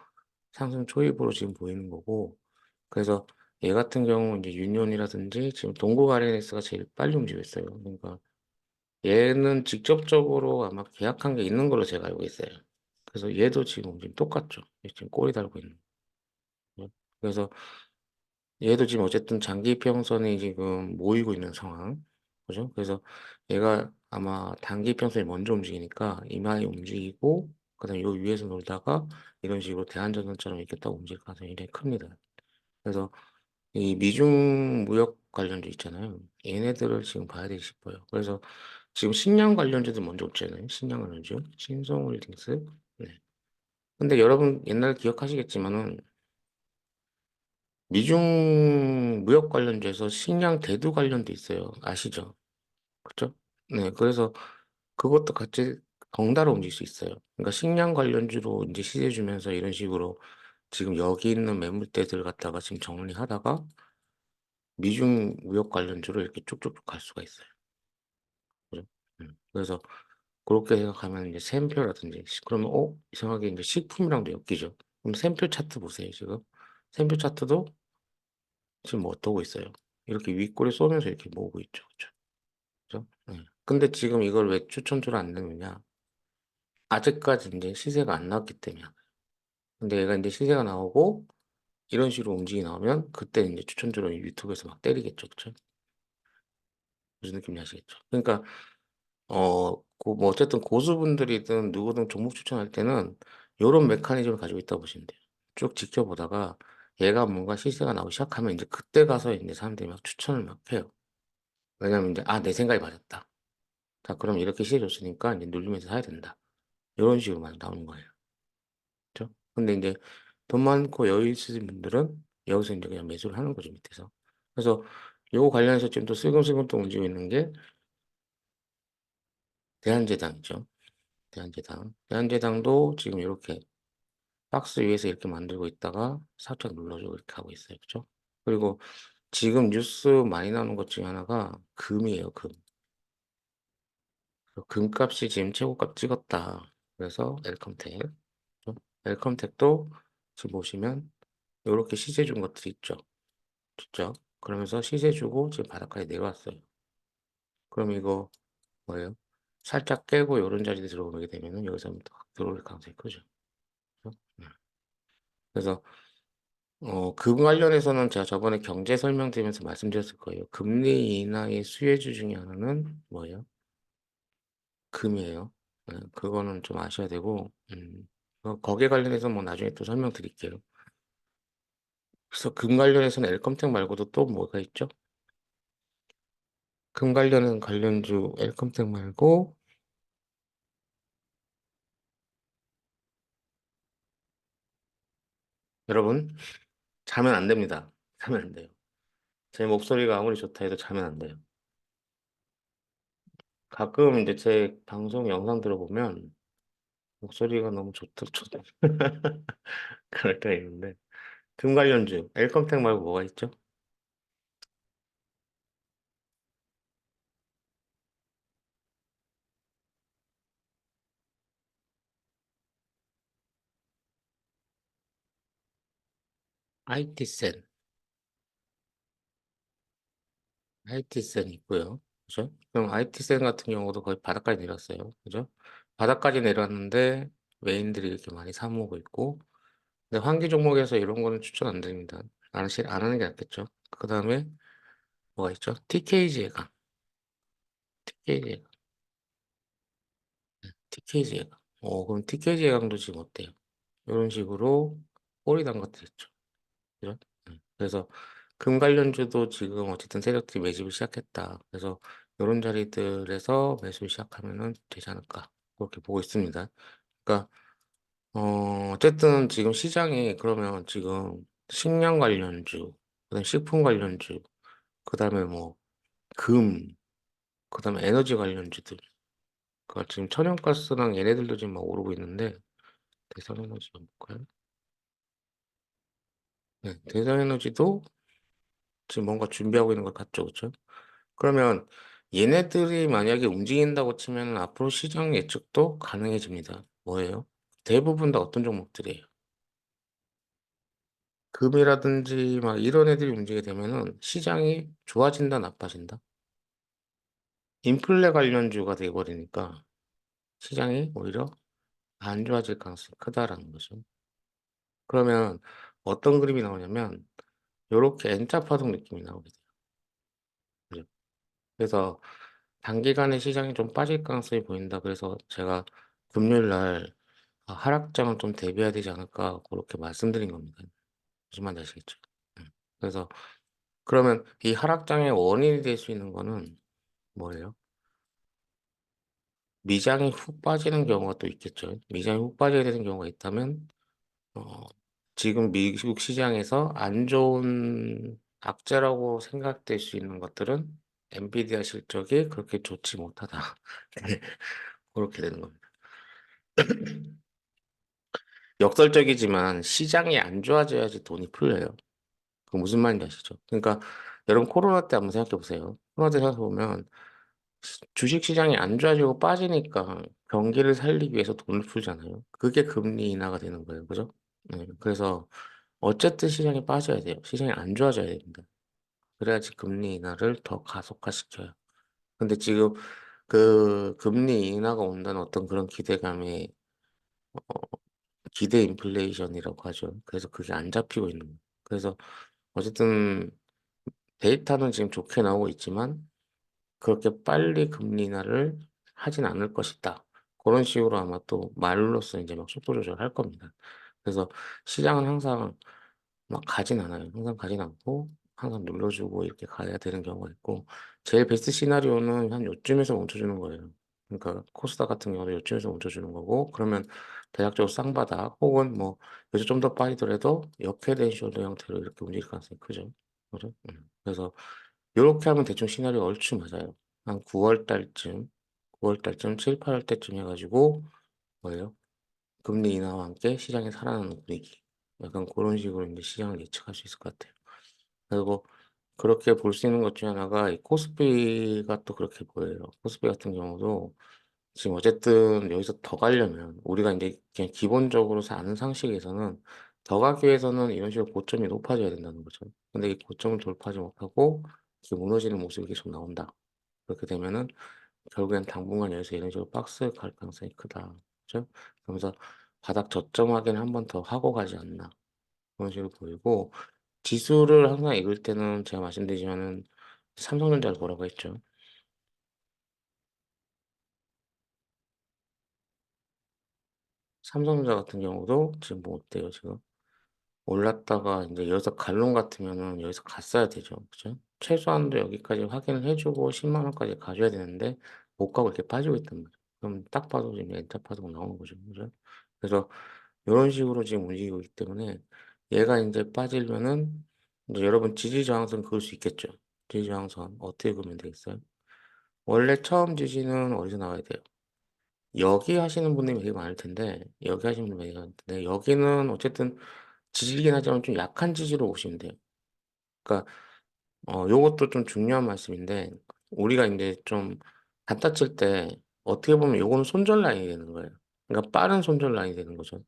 S1: 상승 초입으로 지금 보이는 거고 그래서 얘 같은 경우 이제 유니온이라든지 지금 동국 아레네스가 제일 빨리 움직이고 있어요. 그러니까 얘는 직접적으로 아마 계약한 게 있는 걸로 제가 알고 있어요. 그래서 얘도 지금 움직임 똑같죠. 얘 지금 꼬리 달고 있는 거죠. 그래서 얘도 지금 어쨌든 장기 평선이 지금 모이고 있는 상황. 그죠? 그래서 얘가 아마 단기 평선이 먼저 움직이니까 이마에 움직이고 그다음에 요 위에서 놀다가 이런 식으로 대한전선처럼 이렇게 딱 움직일 가능성이 굉장히 큽니다. 그래서 이 미중 무역 관련주 있잖아요. 얘네들을 지금 봐야 되지 싶어요. 그래서 지금 식량 관련주도 먼저 없잖아요. 식량 관련주. 신성홀딩스. 네. 근데 여러분 옛날 기억하시겠지만은 미중 무역 관련주에서 식량 대두 관련도 있어요. 아시죠? 그렇죠? 네. 그래서 그것도 같이 덩달아 움직일 수 있어요. 그러니까 식량 관련주로 이제 시세 주면서 이런 식으로 지금 여기 있는 매물대들 갖다가 지금 정리하다가 미중 무역 관련주로 이렇게 쭉쭉쭉 갈 수가 있어요. 그죠? 그래서 그렇게 생각하면 이제 샘표라든지 그러면 이상하게 이제 식품이랑도 엮이죠. 그럼 샘표 차트 보세요 지금. 샘표 차트도 지금 뭐 어떠고 있어요. 이렇게 윗골이 쏘면서 이렇게 모으고 있죠. 그죠? 그죠? 네. 근데 지금 이걸 왜 추천주를 안 넣느냐? 아직까지 이제 시세가 안 나왔기 때문이야. 근데 얘가 이제 시세가 나오고 이런 식으로 움직이 나오면 그때 이제 추천주를 유튜브에서 막 때리겠죠. 그죠? 무슨 느낌인지 아시겠죠? 그러니까 뭐 어쨌든 고수분들이든 누구든 종목 추천할 때는 요런 메커니즘을 가지고 있다고 보시면 돼요. 쭉 지켜보다가 얘가 뭔가 시세가 나오기 시작하면 이제 그때 가서 이제 사람들이 막 추천을 막 해요. 왜냐면 이제 내 생각이 맞았다. 자, 그럼 이렇게 시세 줬으니까 이제 누르면서 사야 된다. 요런 식으로 많이 나오는 거예요. 그죠? 근데 이제 돈 많고 여유 있으신 분들은 여기서 이제 그냥 매수를 하는 거죠, 밑에서. 그래서 요거 관련해서 지금 또 슬금슬금 또 움직이고 있는 게 대한제당이죠. 대한제당. 대한제당도 지금 이렇게 박스 위에서 이렇게 만들고 있다가 살짝 눌러주고 이렇게 하고 있어요. 그죠? 그리고 지금 뉴스 많이 나오는 것 중에 하나가 금이에요, 금. 금값이 지금 최고값 찍었다. 그래서 엘컴텍. 그죠? 엘컴텍도 지금 보시면 이렇게 시세 준 것들이 있죠. 진짜. 그러면서 시세 주고 지금 바닥까지 내려왔어요. 그럼 이거 뭐예요? 살짝 깨고 이런 자리에 들어오게 되면은 여기서 확 들어올 가능성이 크죠. 그죠? 그래서 그 관련해서는 제가 저번에 경제 설명드리면서 말씀드렸을 거예요. 금리 인하의 수혜주 중에 하나는 뭐예요? 금이에요. 네, 그거는 좀 아셔야 되고, 거기에 관련해서 뭐 나중에 또 설명드릴게요. 그래서 금 관련해서는 엘컴텍 말고도 또 뭐가 있죠? 금 관련은 관련주 엘컴텍 말고, 여러분, 자면 안 됩니다. 자면 안 돼요. 제 목소리가 아무리 좋다 해도 자면 안 돼요. 가끔 이제 제 방송 영상 들어보면 목소리가 너무 좋다. 그럴 때가 있는데. 금 관련주, 엘컴텍 말고 뭐가 있죠? IT센, IT센 있고요. 그죠? 그럼 IT센 같은 경우도 거의 바닥까지 내렸어요. 그죠? 바닥까지 내렸는데 외인들이 이렇게 많이 사모으고 있고, 근데 환기 종목에서 이런 거는 추천 안 드립니다. 안 하는 게 낫겠죠. 그 다음에 뭐가 있죠? TKG가, TKG, TKG가. 그럼 TKG강도 지금 어때요? 이런 식으로 꼬리 단 것들 있죠. 그죠? 그래서 금 관련주도 지금 어쨌든 세력들이 매집을 시작했다. 그래서 이런 자리들에서 매수를 시작하면은 되지 않을까. 그렇게 보고 있습니다. 그러니까, 어쨌든 지금 시장이 그러면 지금 식량 관련주, 그다음에 식품 관련주, 그다음에 뭐 금, 그다음에 에너지 관련주들. 그러니까 지금 천연가스랑 얘네들도 지금 막 오르고 있는데 대성에너지 볼까요? 네, 대성에너지도 지금 뭔가 준비하고 있는 것 같죠, 그렇죠? 그러면 얘네들이 만약에 움직인다고 치면 앞으로 시장 예측도 가능해집니다. 뭐예요? 대부분 다 어떤 종목들이에요? 금이라든지 막 이런 애들이 움직이게 되면은 시장이 좋아진다, 나빠진다? 인플레 관련주가 돼버리니까 시장이 오히려 안 좋아질 가능성이 크다라는 거죠. 그러면 어떤 그림이 나오냐면 이렇게 N자 파동 느낌이 나오게 돼요. 그죠? 그래서 단기간에 시장이 좀 빠질 가능성이 보인다. 그래서 제가 금요일 날 하락장을 좀 대비해야 되지 않을까 그렇게 말씀드린 겁니다. 무슨 말인지 아시겠죠? 음. 그래서 그러면 이 하락장의 원인이 될 수 있는 거는 뭐예요? 미장이 훅 빠지는 경우가 또 있겠죠. 미장이 훅 빠지게 되는 경우가 있다면 어, 지금 미국 시장에서 안 좋은 악재라고 생각될 수 있는 것들은 엔비디아 실적이 그렇게 좋지 못하다. 네, 그렇게 되는 겁니다. 역설적이지만 시장이 안 좋아져야지 돈이 풀려요. 그 무슨 말인지 아시죠? 그러니까 여러분 코로나 때 한번 생각해 보세요. 코로나 때 생각해 보면 주식 시장이 안 좋아지고 빠지니까 경기를 살리기 위해서 돈을 풀잖아요. 그게 금리 인하가 되는 거예요. 그죠? 네, 그래서 어쨌든 시장이 빠져야 돼요. 시장이 안 좋아져야 됩니다. 그래야지 금리 인하를 더 가속화시켜요. 근데 지금 그 금리 인하가 온다는 어떤 그런 기대감에 기대 인플레이션이라고 하죠. 그래서 그게 안 잡히고 있는 거예요. 그래서 어쨌든 데이터는 지금 좋게 나오고 있지만 그렇게 빨리 금리 인하를 하진 않을 것이다. 그런 식으로 아마 또 말로써 이제 막 속도 조절할 겁니다. 그래서 시장은 항상 막 가진 않아요. 항상 가진 않고 항상 눌러주고 이렇게 가야 되는 경우가 있고 제일 베스트 시나리오는 한 요쯤에서 멈춰주는 거예요. 그러니까 코스닥 같은 경우도 요쯤에서 멈춰주는 거고 그러면 대략적으로 쌍바닥 혹은 뭐 여기서 좀 더 빠지더라도 역회된 숄더 형태로 이렇게 움직일 가능성이 크죠. 그죠? 그래서 이렇게 하면 대충 시나리오 얼추 맞아요. 한 9월 달쯤, 9월 달쯤, 7, 8월 때쯤 해가지고 뭐예요? 금리 인하와 함께 시장이 살아나는 분위기. 약간 그런 식으로 이제 시장을 예측할 수 있을 것 같아요. 그리고 그렇게 볼 수 있는 것 중에 하나가 이 코스피가 또 그렇게 보여요. 코스피 같은 경우도 지금 어쨌든 여기서 더 가려면 우리가 이제 그냥 기본적으로 아는 상식에서는 더 가기 위해서는 이런 식으로 고점이 높아져야 된다는 거죠. 근데 이 고점을 돌파하지 못하고 이렇게 무너지는 모습이 계속 나온다. 그렇게 되면은 결국엔 당분간 여기서 이런 식으로 박스 갈 가능성이 크다. 그죠? 그러면서 바닥 저점 확인 한 번 더 하고 가지 않나. 그런 식으로 보이고, 지수를 항상 읽을 때는 제가 말씀드리지만은 삼성전자를 보라고 했죠. 삼성전자 같은 경우도 지금 뭐 어때요, 지금? 올랐다가 이제 여기서 갈론 같으면은 여기서 갔어야 되죠. 그죠? 최소한도 여기까지 확인을 해 주고 10만 원까지 가줘야 되는데 못 가고 이렇게 빠지고 있단 말이에요. 그럼 딱 봐도 지금 엔터 파동이 나오는 거죠. 그죠? 그래서 요런 식으로 지금 움직이고 있기 때문에 얘가 인제 빠지려면은 인제 여러분 지지 저항선 그을 수 있겠죠. 지지 저항선 어떻게 그으면 되겠어요? 원래 처음 지지는 어디서 나와야 돼요? 여기 하시는 분들이 되게 많을 텐데 여기 하시는 분들이 많을 텐데 여기는 어쨌든 지지이긴 하지만 좀 약한 지지로 보시면 돼요. 그러니까 요것도 좀 중요한 말씀인데 우리가 인제 좀 갖다 칠 때 어떻게 보면 요거는 손절 라인이 되는 거예요. 그러니까 빠른 손절 라인이 되는 거죠.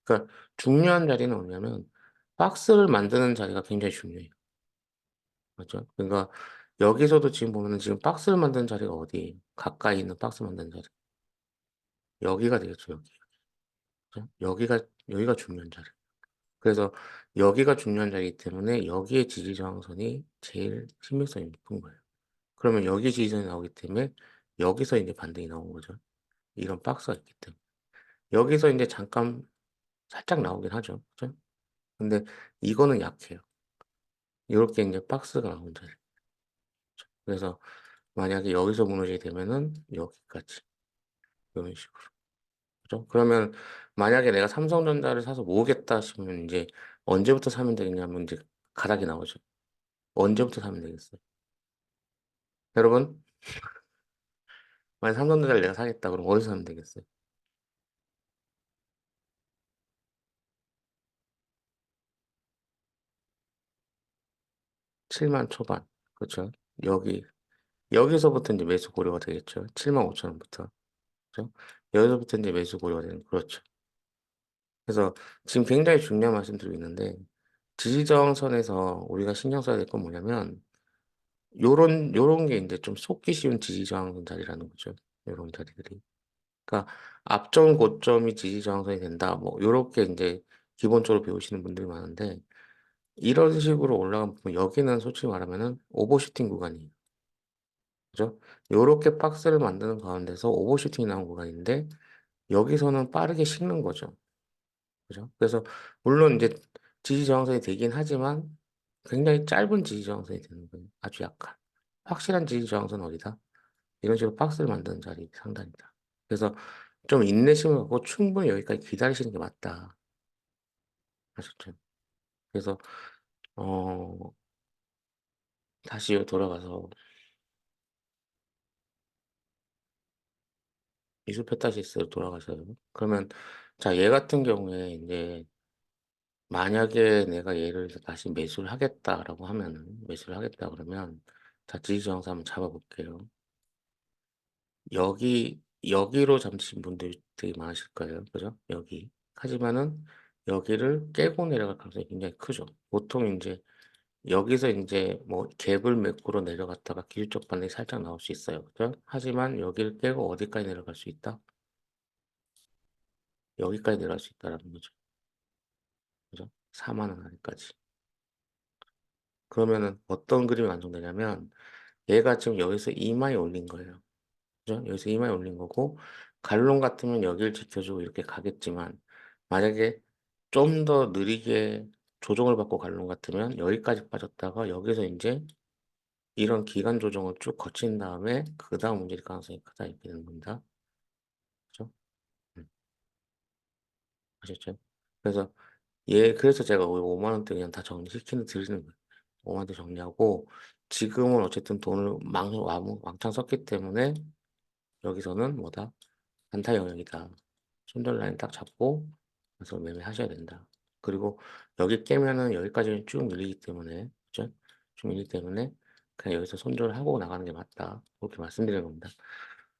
S1: 그러니까 중요한 자리는 뭐냐면 박스를 만드는 자리가 굉장히 중요해요. 맞죠? 그러니까 여기서도 지금 보면은 지금 박스를 만드는 자리가 어디예요? 가까이 있는 박스 만드는 자리. 여기가 되겠죠, 여기. 그죠? 여기가 중요한 자리. 그래서 여기가 중요한 자리이기 때문에 여기에 지지 저항선이 제일 신빙성이 높은 거예요. 그러면 여기 지지선이 나오기 때문에 여기서 인제 반등이 나오는 거죠. 이런 박스가 있기 때문에. 여기서 인제 잠깐 살짝 나오긴 하죠. 그죠? 근데 이거는 약해요. 요렇게 인제 박스가 나오는 자리. 그래서 만약에 여기서 무너지게 되면은 여기까지 요런 식으로. 그죠? 그러면 만약에 내가 삼성전자를 사서 모으겠다 싶으면 인제 언제부터 사면 되겠냐면 인제 가닥이 나오죠. 언제부터 사면 되겠어요? 여러분 만약 삼성전자를 내가 사겠다 그럼 어디서 사면 되겠어요? 7만 초반. 그쵸? 여기 여기서부터 인제 매수 고려가 되겠죠. 75,000 원부터. 그죠? 여기서부터 인제 매수 고려가 되는 그렇죠. 그래서 지금 굉장히 중요한 말씀 드리고 있는데 지지저항선에서 우리가 신경 써야 될 건 뭐냐면 요런 게 인제 좀 속기 쉬운 지지저항선 자리라는 거죠, 요런 자리들이. 그러니까 앞전 고점이 지지저항선이 된다 뭐 요렇게 인제 기본적으로 배우시는 분들이 많은데 이런 식으로 올라가면 여기는 솔직히 말하면은 오버슈팅 구간이에요. 그죠? 요렇게 박스를 만드는 가운데서 오버슈팅이 나온 구간인데 여기서는 빠르게 식는 거죠. 그죠? 그래서 물론 인제 지지 저항선이 되긴 하지만 굉장히 짧은 지지 저항선이 되는 거예요. 아주 약한. 확실한 지지 저항선은 어디다? 이런 식으로 박스를 만드는 자리 상단이다. 그래서 좀 인내심을 갖고 충분히 여기까지 기다리시는 게 맞다. 아셨죠? 그래서 어 다시 돌아가서 이소페타시스로 돌아가서요. 그러면 자 얘 같은 경우에 인제 만약에 내가 얘를 다시 매수를 하겠다라고 하면은 매수를 하겠다 그러면 자 지지저항선 한번 잡아 볼게요. 여기로 잡으신 분들이 되게 많으실 거예요. 그죠? 여기. 하지만은 여기를 깨고 내려갈 가능성이 굉장히 크죠. 보통 인제 여기서 인제 뭐 갭을 매꾸로 내려갔다가 기술적 반등이 살짝 나올 수 있어요. 그죠? 하지만 여기를 깨고 어디까지 내려갈 수 있다? 여기까지 내려갈 수 있다라는 거죠. 그죠? 4만 원 아래까지. 그러면은 어떤 그림이 완성되냐면 얘가 지금 여기서 이마에 올린 거예요. 그죠? 여기서 이마에 올린 거고 갈론 같으면 여기를 지켜주고 이렇게 가겠지만 만약에 좀 더 느리게 조정을 받고 갈론 같으면 여기까지 빠졌다가 여기서 인제 이런 기간 조정을 쭉 거친 다음에 그다음 움직일 가능성이 크다 이렇게 되는 겁니다. 그죠? 음 아셨죠? 그래서 그래서 제가 5만 원대 그냥 다 정리시키는 드리는 거예요. 5만 원대 정리하고 지금은 어쨌든 돈을 왕창 썼기 때문에 여기서는 뭐다? 단타 영역이다. 손절 라인 딱 잡고 가서 매매하셔야 된다. 그리고 여기 깨면은 여기까지 쭉 밀리기 때문에 그죠? 쭉 밀리기 때문에 그냥 여기서 손절하고 나가는 게 맞다. 그렇게 말씀드리는 겁니다.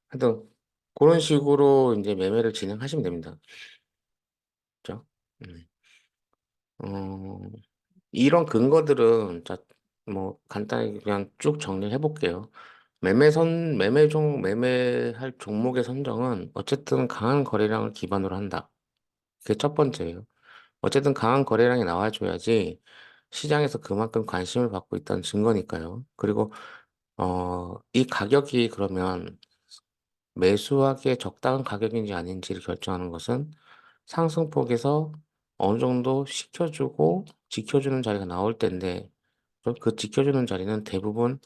S1: 하여튼 고런 식으로 인제 매매를 진행하시면 됩니다. 그죠? 음. 어 이런 근거들은 자 뭐 간단히 그냥 쭉 정리를 해 볼게요. 매매할 종목의 선정은 어쨌든 강한 거래량을 기반으로 한다. 그게 첫 번째예요. 어쨌든 강한 거래량이 나와 줘야지 시장에서 그만큼 관심을 받고 있다는 증거니까요. 그리고 이 가격이 그러면 매수하기에 적당한 가격인지 아닌지를 결정하는 것은 상승폭에서 어느 정도 시켜주고 지켜주는 자리가 나올 텐데 그 지켜주는 자리는 대부분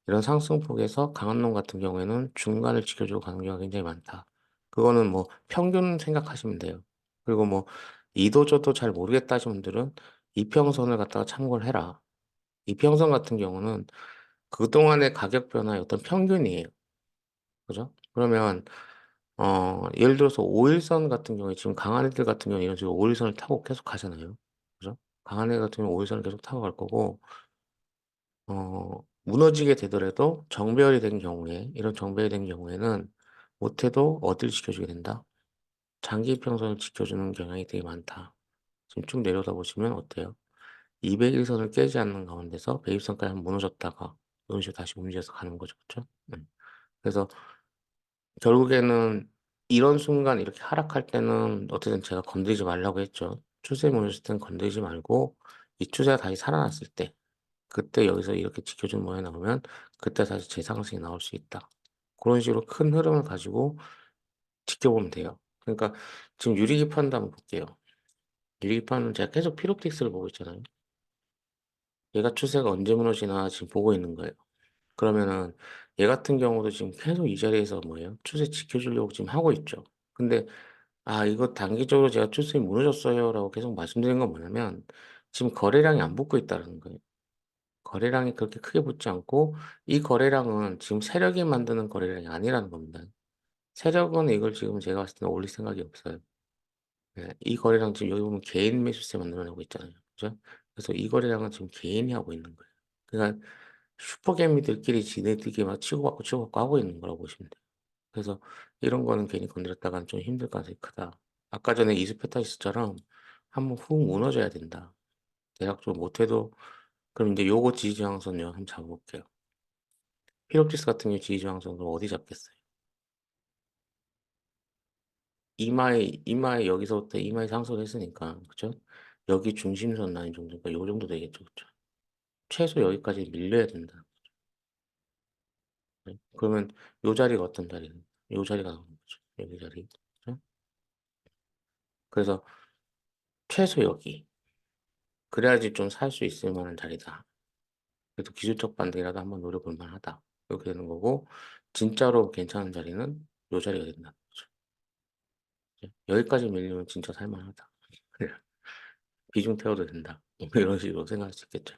S1: 이런 상승폭에서 강한 놈 같은 경우에는 중간을 지켜주고 가는 경우가 굉장히 많다. 그거는 뭐 평균 생각하시면 돼요. 그리고 뭐 이도저도 잘 모르겠다 하시는 분들은 이평선을 갖다가 참고를 해라. 이평선 같은 경우는 그동안의 가격 변화의 어떤 평균이에요. 그죠? 그러면 예를 들어서 5일선 같은 경우에 지금 강한 애들 같은 경우에 이런 식으로 5일선을 타고 계속 가잖아요. 그죠? 강한 애 같은 경우는 5일선을 계속 타고 갈 거고 무너지게 되더라도 정배열이 된 경우에 이런 정배열이 된 경우에는 못해도 어딜 지켜주게 된다? 장기 이평선을 지켜주는 경향이 되게 많다. 지금 쭉 내려다 보시면 어때요? 200일선을 깨지 않는 가운데서 100일선까지 한번 무너졌다가 이런 식으로 다시 움직여서 가는 거죠. 그렇죠? 그래서 결국에는 이런 순간 이렇게 하락할 때는 어쨌든 제가 건드리지 말라고 했죠. 추세 무너졌을 땐 건드리지 말고 이 추세가 다시 살아났을 때 그때 여기서 이렇게 지켜준 모양이 나오면 그때 다시 재상승이 나올 수 있다. 그런 식으로 큰 흐름을 가지고 지켜보면 돼요. 그러니까 지금 유리기판도 한번 볼게요. 유리기판은 제가 계속 피롭틱스를 보고 있잖아요. 얘가 추세가 언제 무너지나 지금 보고 있는 거예요. 그러면은 얘 같은 경우도 지금 계속 이 자리에서 뭐예요? 추세 지켜주려고 지금 하고 있죠. 근데 이거 단기적으로 제가 추세이 무너졌어요라고 계속 말씀드린 건 뭐냐면 지금 거래량이 안 붙고 있다는 거예요. 거래량이 그렇게 크게 붙지 않고 이 거래량은 지금 세력이 만드는 거래량이 아니라는 겁니다. 세력은 이걸 지금 제가 봤을 때는 올릴 생각이 없어요. 예, 이 거래량 지금 여기 보면 개인 매수세 만들어내고 있잖아요. 그죠? 그래서 이 거래량은 지금 개인이 하고 있는 거예요. 그러니까 슈퍼개미들끼리 지네들끼리 막 치고받고 하고 있는 거라고 보시면 돼요. 그래서 이런 거는 괜히 건드렸다가는 좀 힘들 가능성이 크다. 아까 전에 이스페타이스처럼 한번 훅 무너져야 된다. 대략적으로 못해도 그럼 이제 요거 지지저항선요 한번 잡아볼게요. 피롭지스 같은 경우 지지저항선 그럼 어디 잡겠어요? 이마에 여기서부터 이마에 상승을 했으니까 그죠? 여기 중심선 라인 정도니까 요 정도 되겠죠, 그죠? 최소 여기까지 밀려야 된다. 네? 그러면 요 자리가 어떤 자리예요? 요 자리가 나오는 거죠. 여기 자리. 그죠? 그래서 최소 여기. 그래야지 좀 살 수 있을 만한 자리다. 그래도 기술적 반등이라도 한번 노려볼 만하다. 이렇게 되는 거고, 진짜로 괜찮은 자리는 요 자리가 된다는 거죠. 네? 여기까지 밀리면 진짜 살만하다. 비중 태워도 된다. 뭐 이런 식으로 생각할 수 있겠죠.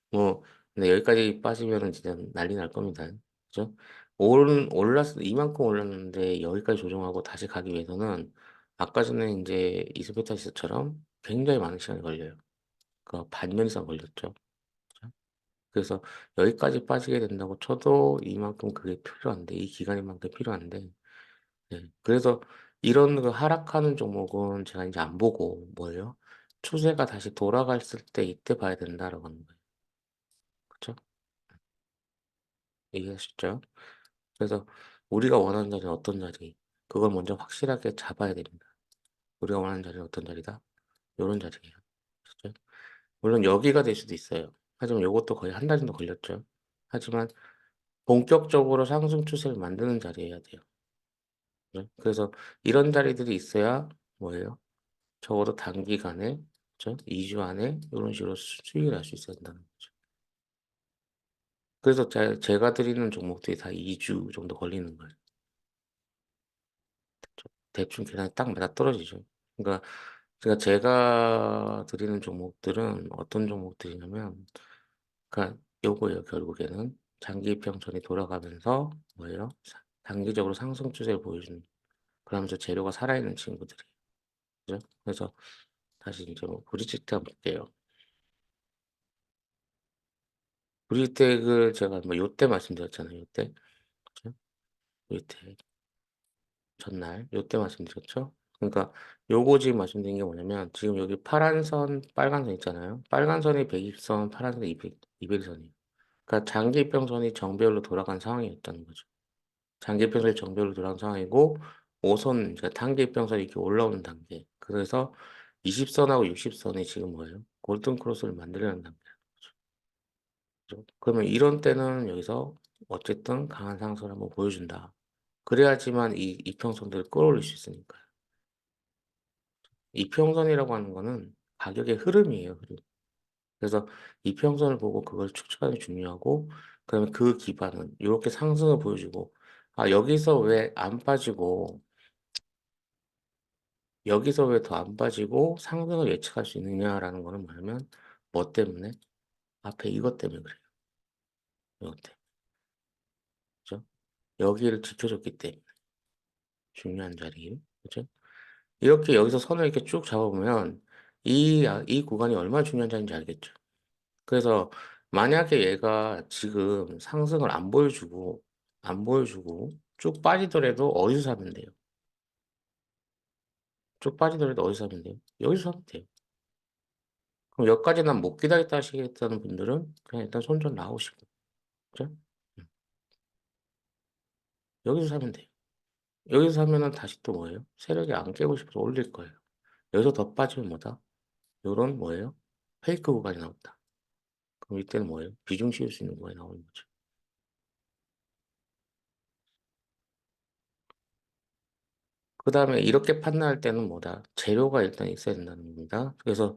S1: 뭐, 근데 여기까지 빠지면은 진짜 난리 날 겁니다. 그죠? 이만큼 올랐는데 여기까지 조정하고 다시 가기 위해서는 아까 전에 이제 이스페타시스처럼 굉장히 많은 시간이 걸려요. 그 반년 이상 걸렸죠. 그죠? 그래서 여기까지 빠지게 된다고 쳐도 이만큼 그게 필요한데, 이 기간이만큼 필요한데, 네. 그래서 이런 그 하락하는 종목은 제가 이제 안 보고 뭐예요? 추세가 다시 돌아갔을 때 이때 봐야 된다라고 하는 거예요. 그쵸? 이해하셨죠? 그래서 우리가 원하는 자리는 어떤 자리? 그걸 먼저 확실하게 잡아야 됩니다. 우리가 원하는 자리는 어떤 자리다? 요런 자리예요. 그죠? 물론 여기가 될 수도 있어요. 하지만 요것도 거의 한 달 정도 걸렸죠. 하지만 본격적으로 상승 추세를 만드는 자리여야 돼요. 그죠? 그래서 이런 자리들이 있어야 뭐예요? 적어도 단기간에, 그죠? 2주 안에 이런 식으로 수익을 낼 수 있어야 된다는 거죠. 그래서 제가 드리는 종목들이 다 2주 정도 걸리는 거예요. 대충 계산이 딱 맞아 떨어지죠. 그러니까 제가 드리는 종목들은 어떤 종목들이냐면, 그러니까 요거예요. 결국에는 장기 평선이 돌아가면서 뭐예요? 단기적으로 상승 추세를 보여주는. 그러면서 재료가 살아있는 친구들이에요. 그죠? 그래서 다시 이제 뭐 브릿지텍 볼게요. 브릿지텍을 제가 뭐 요때 말씀드렸잖아요. 요때. 그죠? 요때 전날 요때 말씀드렸죠. 그러니까 요거 지금 말씀드린 게 뭐냐면 지금 여기 파란 선, 빨간 선 있잖아요. 빨간 선이 120선, 파란 선이 200선이에요. 그러니까 장기 평선이 정배열로 돌아간 상황이었다는 거죠. 장기 평선이 정배열로 돌아간 상황이고 5선, 그러니까 단기 평선이 이렇게 올라오는 단계. 그래서 20선하고 60선이 지금 뭐예요? 골든 크로스를 만들려는 단계. 그죠? 그러면 이런 때는 여기서 어쨌든 강한 상승을 한번 보여준다. 그래야지만 이 이평선들을 끌어올릴 수 있으니까요. 이평선이라고 하는 거는 가격의 흐름이에요, 흐름. 그래서 이평선을 보고 그걸 추측하는 게 중요하고, 그다음에 그 기반은 이렇게 상승을 보여주고, 아, 여기서 왜 안 빠지고, 여기서 왜 더 안 빠지고 상승을 예측할 수 있느냐라는 거는 뭐냐면, 뭐 때문에? 앞에 이것 때문에 그래요. 이것 때문에. 그죠? 여기를 지켜줬기 때문에. 중요한 자리. 그죠? 이렇게 여기서 선을 이렇게 쭉 잡아보면, 이 구간이 얼마나 중요한 자리인지 알겠죠? 그래서 만약에 얘가 지금 상승을 안 보여주고 쭉 빠지더라도 어디서 사면 돼요? 쭉 빠지더라도 어디서 사면 돼요? 여기서 사면 돼요. 그럼 여기까지 난 못 기다렸다 하시겠다는 분들은 그냥 일단 손 좀 나오시고, 그죠? 음, 여기서 사면 돼요. 여기서 사면은 다시 또 뭐예요? 세력이 안 깨고 싶어서 올릴 거예요. 여기서 더 빠지면 뭐다? 요런 뭐예요? 페이크 구간이 나온다. 그럼 이때는 뭐예요? 비중 씌울 수 있는 구간이 나오는 거죠. 그 다음에 이렇게 판단할 때는 뭐다? 재료가 일단 있어야 된다는 겁니다. 그래서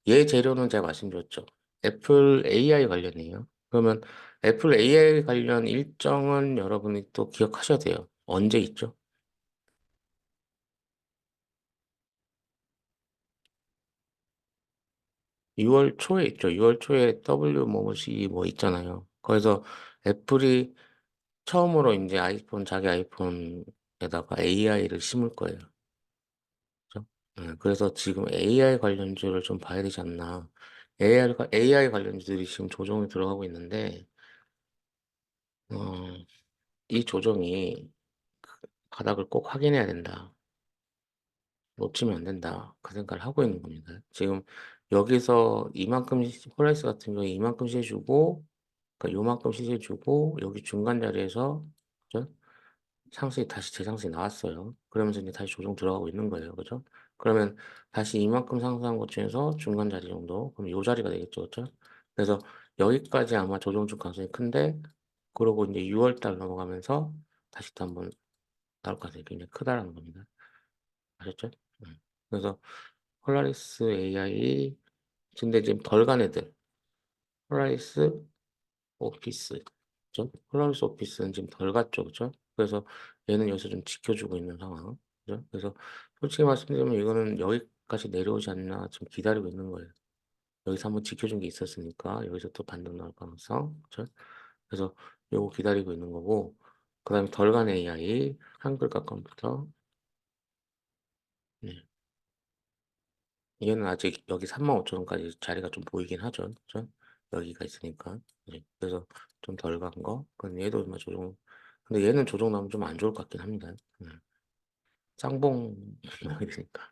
S1: 얘 재료는 제가 말씀드렸죠. 애플 AI 관련이에요. 그러면 애플 AI 관련 일정은 여러분이 또 기억하셔야 돼요. 언제 있죠? 6월 초에 있죠. 6월 초에 W 뭐뭐시 뭐 있잖아요. 거기서 애플이 처음으로 이제 자기 아이폰에다가 AI를 심을 거예요. 그죠? 그래서 지금 AI 관련주를 좀 봐야 되지 않나. AI 관련주들이 지금 조정에 들어가고 있는데, 어, 이 조정이 바닥을 꼭 확인해야 된다. 놓치면 안 된다. 그 생각을 하고 있는 겁니다. 지금 여기서 이만큼, 폴라리스 같은 경우에 이만큼 시해주고, 그러니까 요만큼 시해주고, 여기 중간 자리에서, 그죠? 상승이 다시 재상승이 나왔어요. 그러면서 이제 다시 조정 들어가고 있는 거예요. 그죠? 그러면 다시 이만큼 상승한 것 중에서 중간 자리 정도, 그럼 요 자리가 되겠죠. 그죠? 그래서 여기까지 아마 조정 중 가능성이 큰데, 그러고 이제 6월 달 넘어가면서 다시 또 한번 나올 가능성이 굉장히 크다라는 겁니다. 아셨죠? 그래서 폴라리스 AI, 근데 지금 덜 간 애들, 폴라리스 오피스, 그죠? 폴라리스 오피스는 지금 덜 갔죠, 그죠? 그래서 얘는 여기서 좀 지켜주고 있는 상황, 그죠? 그래서 솔직히 말씀드리면 이거는 여기까지 내려오지 않나 좀 기다리고 있는 거예요. 여기서 한번 지켜준 게 있었으니까 여기서 또 반등 나올 가능성, 그죠? 그래서 요거 기다리고 있는 거고, 그 다음에 덜 간 AI, 한글과 컴퓨터, 네. 얘는 아직 여기 35,000원까지 자리가 좀 보이긴 하죠. 그죠? 여기가 있으니까. 네. 그래서 좀 덜 간 거. 그럼 얘도 뭐 조정. 근데 얘는 조정 나오면 좀 안 좋을 것 같긴 합니다. 쌍봉 이러니까.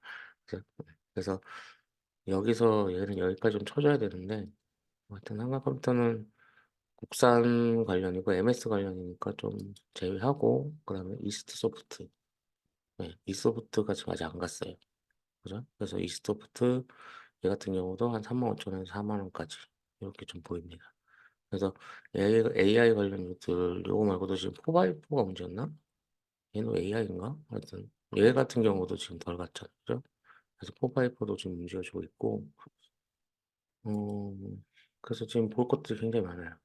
S1: 그래서 여기서 얘는 여기까지 좀 쳐줘야 되는데, 하여튼 한국컴퓨터는 국산 관련이고 MS 관련이니까 좀 제외하고, 그다음에 이스트 소프트. 네, 이소프트가 지금 아직 안 갔어요. 그죠? 그래서 이스토프트 얘 같은 경우도 한 35,000원에서 4만 원까지 이렇게 좀 보입니다. 그래서 AI 관련 것들 요거 말고도 지금 포바이포가 문제였나? 얘는 AI인가? 하여튼 얘 같은 경우도 지금 덜 갔잖아요. 그죠? 그래서 포바이포도 지금 문제가 있고 그래서 지금 볼 것들이 굉장히 많아요.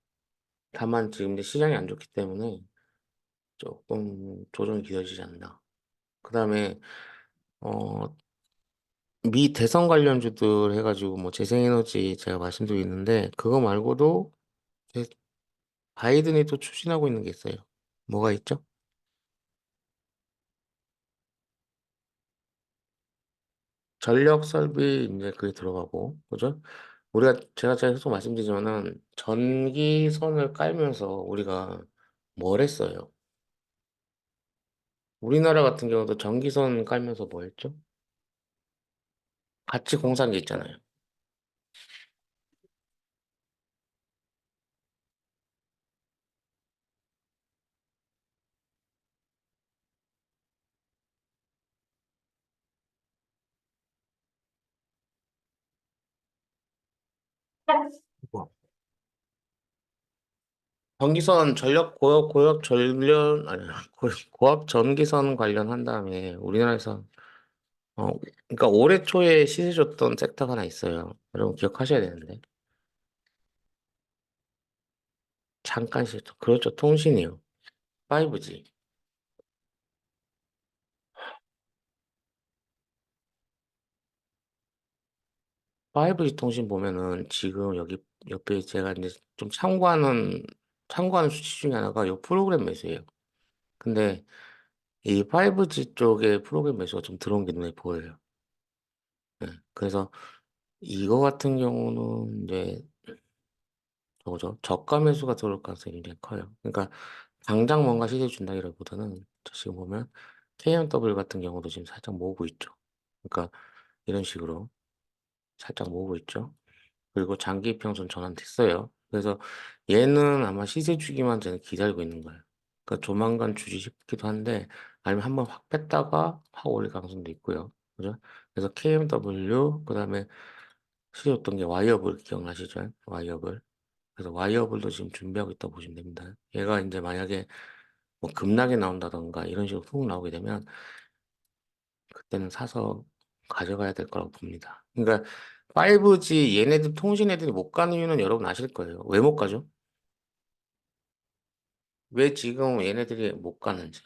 S1: 다만 지금 이제 시장이 안 좋기 때문에 조금 조정이 기다리지 않나. 그 다음에 어, 미 대선 관련주들 해가지고 뭐 재생에너지 제가 말씀드리고 있는데 그거 말고도 제- 바이든이 또 추진하고 있는 게 있어요. 뭐가 있죠? 전력 설비 이제 그게 들어가고 그죠? 제가 계속 말씀드리지만은 전기선을 깔면서 우리가 뭘 했어요? 우리나라 같은 경우도 전기선 깔면서 뭐 했죠? 같이 공사한 게 있잖아요. 뭐? 전기선 전력 고압 전련 아니 고압 전기선 관련한 다음에 우리나라에서 그러니까 올해 초에 시세 줬던 섹터가 하나 있어요. 여러분 기억하셔야 되는데. 잠깐 시세, 그렇죠. 통신이요. 5G. 5G 통신 보면은 지금 여기 옆에 제가 이제 좀 참고하는 수치 중에 하나가 이 프로그램 매수예요. 근데 이 5G 쪽에 프로그램 매수가 좀 들어온 게 눈에 보여요. 네. 그래서 이거 같은 경우는 이제 저거죠. 저가 매수가 들어올 가능성이 굉장히 커요. 그러니까 당장 뭔가 시세 준다기보다는 지금 보면 KMW 같은 경우도 지금 살짝 모으고 있죠. 그러니까 이런 식으로 살짝 모으고 있죠. 그리고 장기 평선 전환됐어요. 그래서 얘는 아마 시세 주기만 저는 기다리고 있는 거예요. 그러니까 조만간 주지 싶기도 한데 아니면 한번 확 뺐다가 확 올릴 가능성도 있고요. 그죠? 그래서 KMW 그다음에 시세 줬던 게 와이어블 기억나시죠? 와이어블. 그래서 와이어블도 지금 준비하고 있다고 보시면 됩니다. 얘가 이제 만약에 뭐 급락이 나온다던가 이런 식으로 훅 나오게 되면 그때는 사서 가져가야 될 거라고 봅니다. 그러니까 5G 얘네들 통신 애들이 못 가는 이유는 여러분 아실 거예요. 왜 못 가죠? 왜 지금 얘네들이 못 가는지.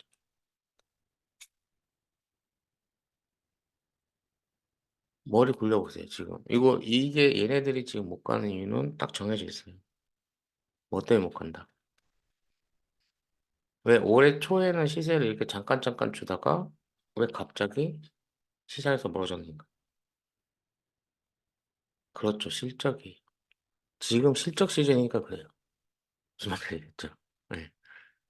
S1: 머리 굴려보세요, 지금. 이게 얘네들이 지금 못 가는 이유는 딱 정해져 있어요. 뭐 때문에 못 간다. 왜 올해 초에는 시세를 이렇게 잠깐 잠깐 주다가 왜 갑자기 시장에서 멀어졌는가? 그렇죠, 실적이. 지금 실적 시즌이니까 그래요. 무슨 말이겠죠? 네.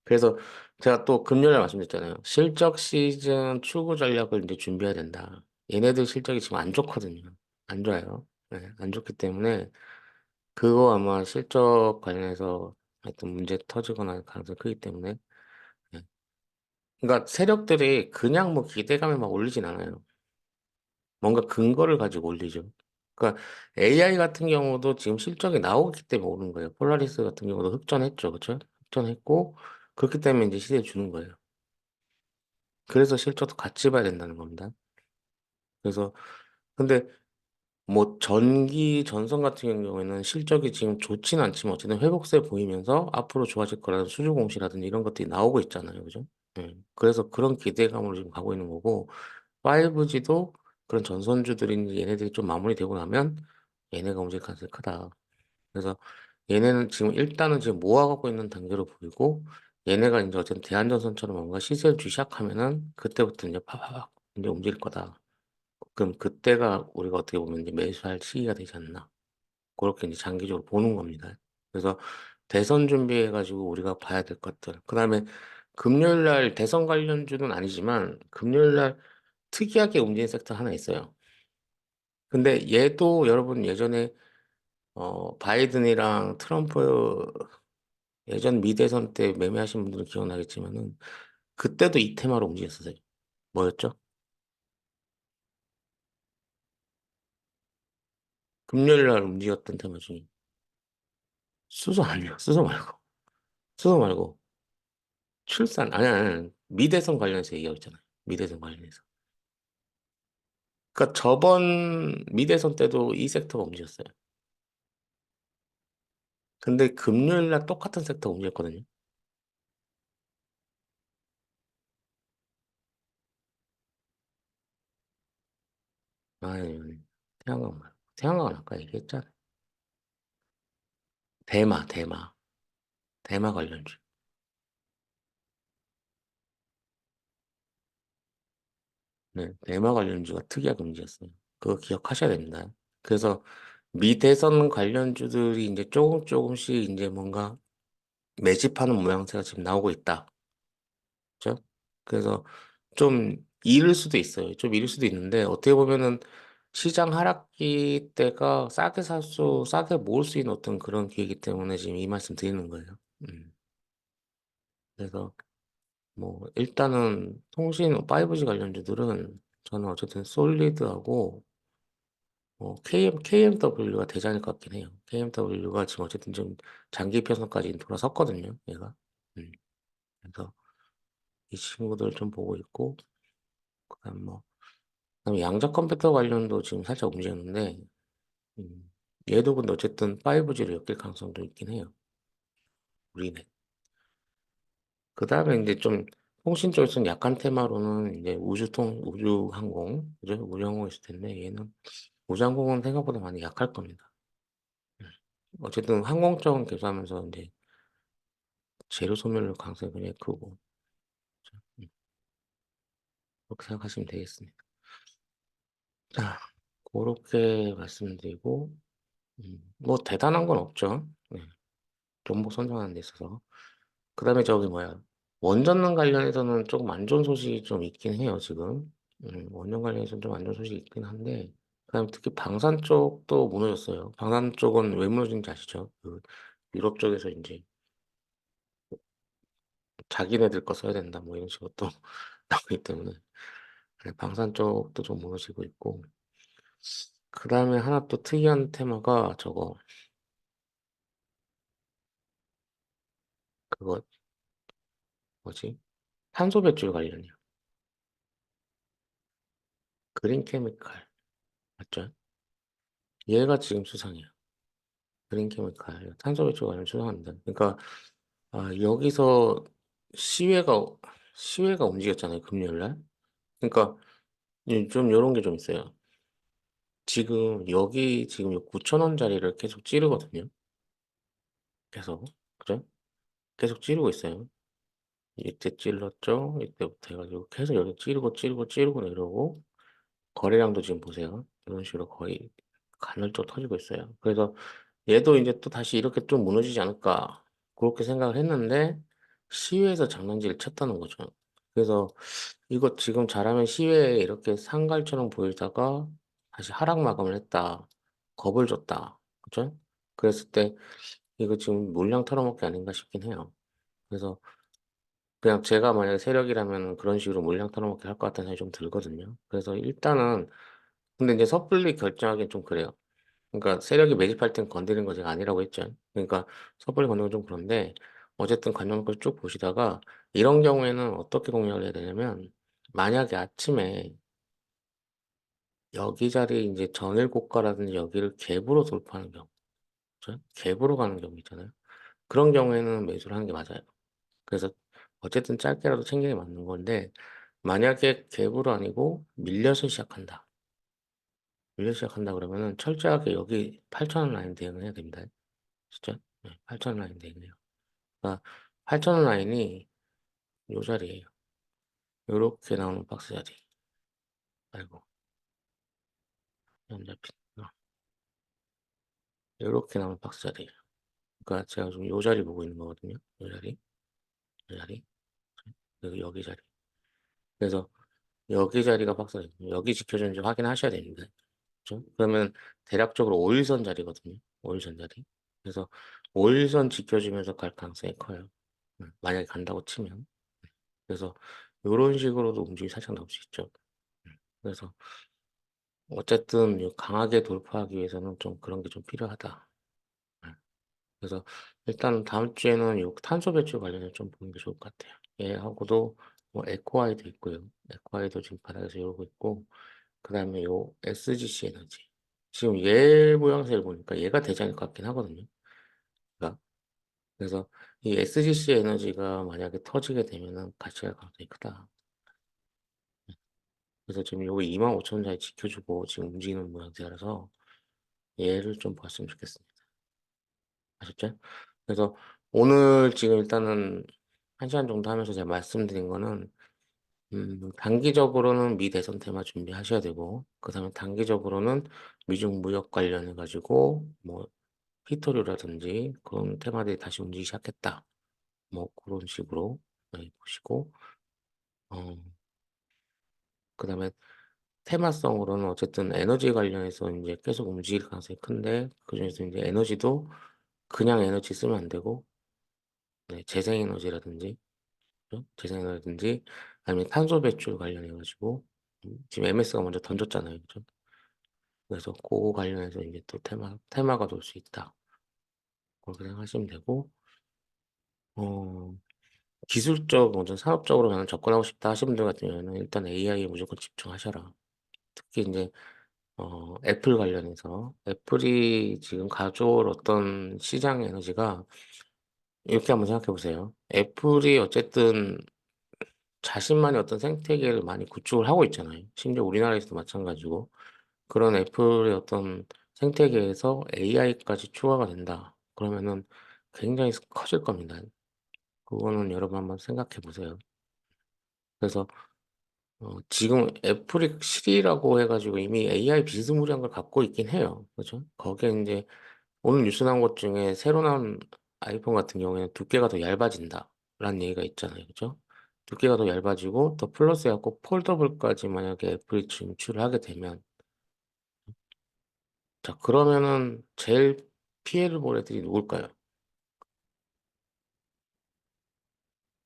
S1: 그래서 제가 또 금요일에 말씀드렸잖아요. 실적 시즌 출구 전략을 이제 준비해야 된다. 얘네들 실적이 지금 안 좋거든요. 안 좋아요. 네, 안 좋기 때문에 그거 아마 실적 관련해서 하여튼 문제 터지거나 할 가능성이 크기 때문에 네. 그러니까 세력들이 그냥 뭐 기대감에 막 올리진 않아요. 뭔가 근거를 가지고 올리죠. 그러니까 AI 같은 경우도 지금 실적이 나오기 때문에 오는 거예요. 폴라리스 같은 경우도 흑전했죠. 그렇죠? 흑전했고 그렇기 때문에 이제 시세에 주는 거예요. 그래서 실적도 같이 봐야 된다는 겁니다. 그래서 근데 뭐 전선 같은 경우에는 실적이 지금 좋지는 않지만 어쨌든 회복세 보이면서 앞으로 좋아질 거라는 수주 공시라든지 이런 것들이 나오고 있잖아요. 그죠? 그래서 그런 기대감으로 지금 가고 있는 거고 5G도 그런 전선주들이 얘네들이 좀 마무리되고 나면 얘네가 움직일 가능성이 크다. 그래서 얘네는 지금 일단은 지금 모아가고 있는 단계로 보이고 얘네가 이제 어쨌든 대한전선처럼 뭔가 시세를 주기 시작하면은 그때부터 이제 파파박 이제 움직일 거다. 그럼 그때가 우리가 어떻게 보면 이제 매수할 시기가 되지 않나. 그렇게 이제 장기적으로 보는 겁니다. 그래서 대선 준비해가지고 우리가 봐야 될 것들. 그다음에 금요일 날 대선 관련주는 아니지만 금요일 날 특이하게 움직이는 섹터 하나 있어요. 근데 얘도 여러분 예전에 바이든이랑 트럼프 예전 미대선 때 매매하신 분들은 기억나겠지만은 그때도 이 테마로 움직였었어요. 뭐였죠? 금요일 날 움직였던 테마 중에 수소 아니야. 수소 말고 출산 아니 미대선 관련해서 얘기하고 있잖아요. 미대선 관련해서. 그러니까 저번 미대선 때도 이 섹터가 움직였어요. 근데 금요일 날 똑같은 섹터가 움직였거든요. 아니, 태양광 말고. 태양광은 아까 얘기했잖아요. 대마 관련주. 네, 대마 관련주가 특이하게 움직였어요. 그거 기억하셔야 됩니다. 그래서 미대선 관련주들이 이제 조금씩 이제 뭔가 매집하는 모양새가 지금 나오고 있다. 그죠? 그래서 좀 이를 수도 있어요. 좀 이를 수도 있는데 어떻게 보면은 시장 하락기 때가 싸게 모을 수 있는 어떤 그런 기회이기 때문에 지금 이 말씀 드리는 거예요. 그래서 뭐 일단은 통신 5G 관련주들은 저는 어쨌든 솔리드하고 KMW가 대장일 것 같긴 해요. KMW가 지금 어쨌든 좀 장기 편성까지 돌아섰거든요, 얘가. 음, 그래서 이 친구들 좀 보고 있고, 그다음 뭐 그다음에 양자 컴퓨터 관련도 지금 살짝 움직였는데, 얘도 근데 어쨌든 5G로 엮일 가능성도 있긴 해요. 우리는. 그 다음에 이제 좀 통신 쪽에서는 약한 테마로는 이제 우주항공, 그죠? 우주항공 있을 텐데 얘는 우주항공은 생각보다 많이 약할 겁니다. 음. 어쨌든 항공 쪽은 계속하면서 이제 재료 소멸 가능성이 굉장히 크고, 음, 그렇게 생각하시면 되겠습니다. 자, 그렇게 말씀드리고, 뭐 대단한 건 없죠. 네, 정보 선정하는 데 있어서. 그 다음에 저기 뭐야, 원전능 관련해서는 조금 안 좋은 소식이 좀 있긴 해요, 지금. 원전 관련해서는 좀 안 좋은 소식이 있긴 한데, 그다음에 특히 방산 쪽도 무너졌어요. 방산 쪽은 왜 무너진지 아시죠? 그 유럽 쪽에서 이제 자기네들 거 써야 된다, 뭐 이런 식으로 또 나오기 때문에. 네, 방산 쪽도 좀 무너지고 있고. 그 다음에 하나 또 특이한 테마가 저거, 그거, 뭐지? 탄소 배출 관련이요. 그린 케미칼. 맞죠? 얘가 지금 수상이에요. 그린 케미칼. 탄소 배출 관련 수상합니다. 그러니까, 여기서 시외가, 시외가 움직였잖아요. 금요일 날. 그러니까, 좀 요런 게 좀 있어요. 지금, 여기 지금 9천 원짜리를 계속 찌르거든요. 계속. 그죠? 계속 찌르고 있어요. 이때 찔렀죠? 이때부터 해가지고 계속 여기 찌르고 내려오고, 거래량도 지금 보세요. 이런 식으로 거의 간헐적 터지고 있어요. 그래서 얘도 이제 또 다시 이렇게 좀 무너지지 않을까. 그렇게 생각을 했는데, 시외에서 장난질을 쳤다는 거죠. 그래서 이거 지금 잘하면 시외에 이렇게 상갈처럼 보이다가 다시 하락 마감을 했다. 겁을 줬다. 그죠? 그랬을 때 이거 지금 물량 털어먹기 아닌가 싶긴 해요. 그래서 그냥 제가 만약에 세력이라면 그런 식으로 물량 털어먹기 할 것 같다는 생각이 좀 들거든요. 그래서 일단은 근데 이제 섣불리 결정하기는 좀 그래요. 그러니까 세력이 매집할 땐 건드리는 거 제가 아니라고 했죠. 그러니까 섣불리 건드리는 건 좀 그런데 어쨌든 관련 걸 쭉 보시다가 이런 경우에는 어떻게 공략을 해야 되냐면 만약에 아침에 여기 자리 이제 전일 고가라든지 여기를 갭으로 돌파하는 경우, 그죠? 갭으로 가는 경우 있잖아요. 그런 경우에는 매수를 하는 게 맞아요. 그래서 어쨌든 짧게라도 챙기는 게 맞는 건데 만약에 갭으로 아니고 밀려서 시작한다. 밀려서 시작한다 그러면은 철저하게 여기 8,000원 라인 대응을 해야 됩니다. 진짜? 네, 8,000원 라인 대응해요. 그러니까 8,000원 라인이 요 자리예요. 요렇게 나오는 박스 자리. 아이고, 안 잡힌. 요렇게 나오는 박스 자리예요. 그러니까 제가 지금 요 자리 보고 있는 거거든요. 요 자리, 요 자리, 그리고 여기 자리. 그래서 여기 자리가 박스 자리. 여기 지켜주는지 확인하셔야 됩니다. 그죠? 그러면 대략적으로 5일선 자리거든요. 5일선 자리. 그래서 5일선 지켜주면서 갈 가능성이 커요. 만약에 간다고 치면. 그래서 이런 식으로도 움직임이 살짝 나올 수 있죠. 그래서 어쨌든 강하게 돌파하기 위해서는 좀 그런 게 좀 필요하다. 네. 그래서 일단 다음 주에는 요 탄소 배출 관련해서 좀 보는 게 좋을 것 같아요. 얘하고도 뭐 에코아이도 있고요. 에코아이도 지금 바닥에서 이러고 있고, 그 다음에 요 SGC 에너지. 지금 얘 모양새를 보니까 얘가 대장일 것 같긴 하거든요. 그러니까 그래서 이 SGC 에너지가 만약에 터지게 되면은 가치가 굉장히 크다. 그래서 지금 요거 25,000원짜리 지켜주고 지금 움직이는 모양새라서 얘를 좀 봤으면 좋겠습니다. 아셨죠? 그래서 오늘 지금 일단은 1시간 정도 하면서 제가 말씀드린 거는 단기적으로는 미 대선 테마 준비하셔야 되고 그다음에 단기적으로는 미중 무역 관련해 가지고 뭐 히토류라든지 그런 테마들이 다시 움직이기 시작했다. 뭐 그런 식으로 네, 보시고 어 그다음에 테마성으로는 어쨌든 에너지 관련해서 이제 계속 움직일 가능성이 큰데 그중에서 이제 에너지도 그냥 에너지 쓰면 안 되고 네, 재생에너지라든지 그죠? 재생에너지라든지 아니면 탄소 배출 관련해 가지고 지금 MS가 먼저 던졌잖아요. 그죠? 그래서 그거 관련해서 이제 또 테마가 돌 수 있다. 그렇게 생각하시면 되고 어 기술적 먼저 산업적으로 저는 접근하고 싶다 하시는 분들 같은 경우에는 일단 AI에 무조건 집중하셔라. 특히 이제 애플 관련해서 애플이 지금 가져올 어떤 시장 에너지가 이렇게 한번 생각해 보세요. 애플이 어쨌든 자신만의 어떤 생태계를 많이 구축을 하고 있잖아요. 심지어 우리나라에서도 마찬가지고. 그런 애플의 어떤 생태계에서 AI까지 추가가 된다. 그러면은 굉장히 커질 겁니다. 그거는 여러분 한번 생각해 보세요. 그래서 지금 애플이 시리라고 해가지고 이미 AI 비스무리한 걸 갖고 있긴 해요. 그죠? 거기에 이제 오늘 뉴스 나온 것 중에 새로 나온 아이폰 같은 경우에는 두께가 더 얇아진다. 라는 얘기가 있잖아요. 그죠? 두께가 더 얇아지고 더 플러스 해갖고 폴더블까지 만약에 애플이 진출을 하게 되면 자, 그러면은 제일 피해를 볼 애들이 누굴까요?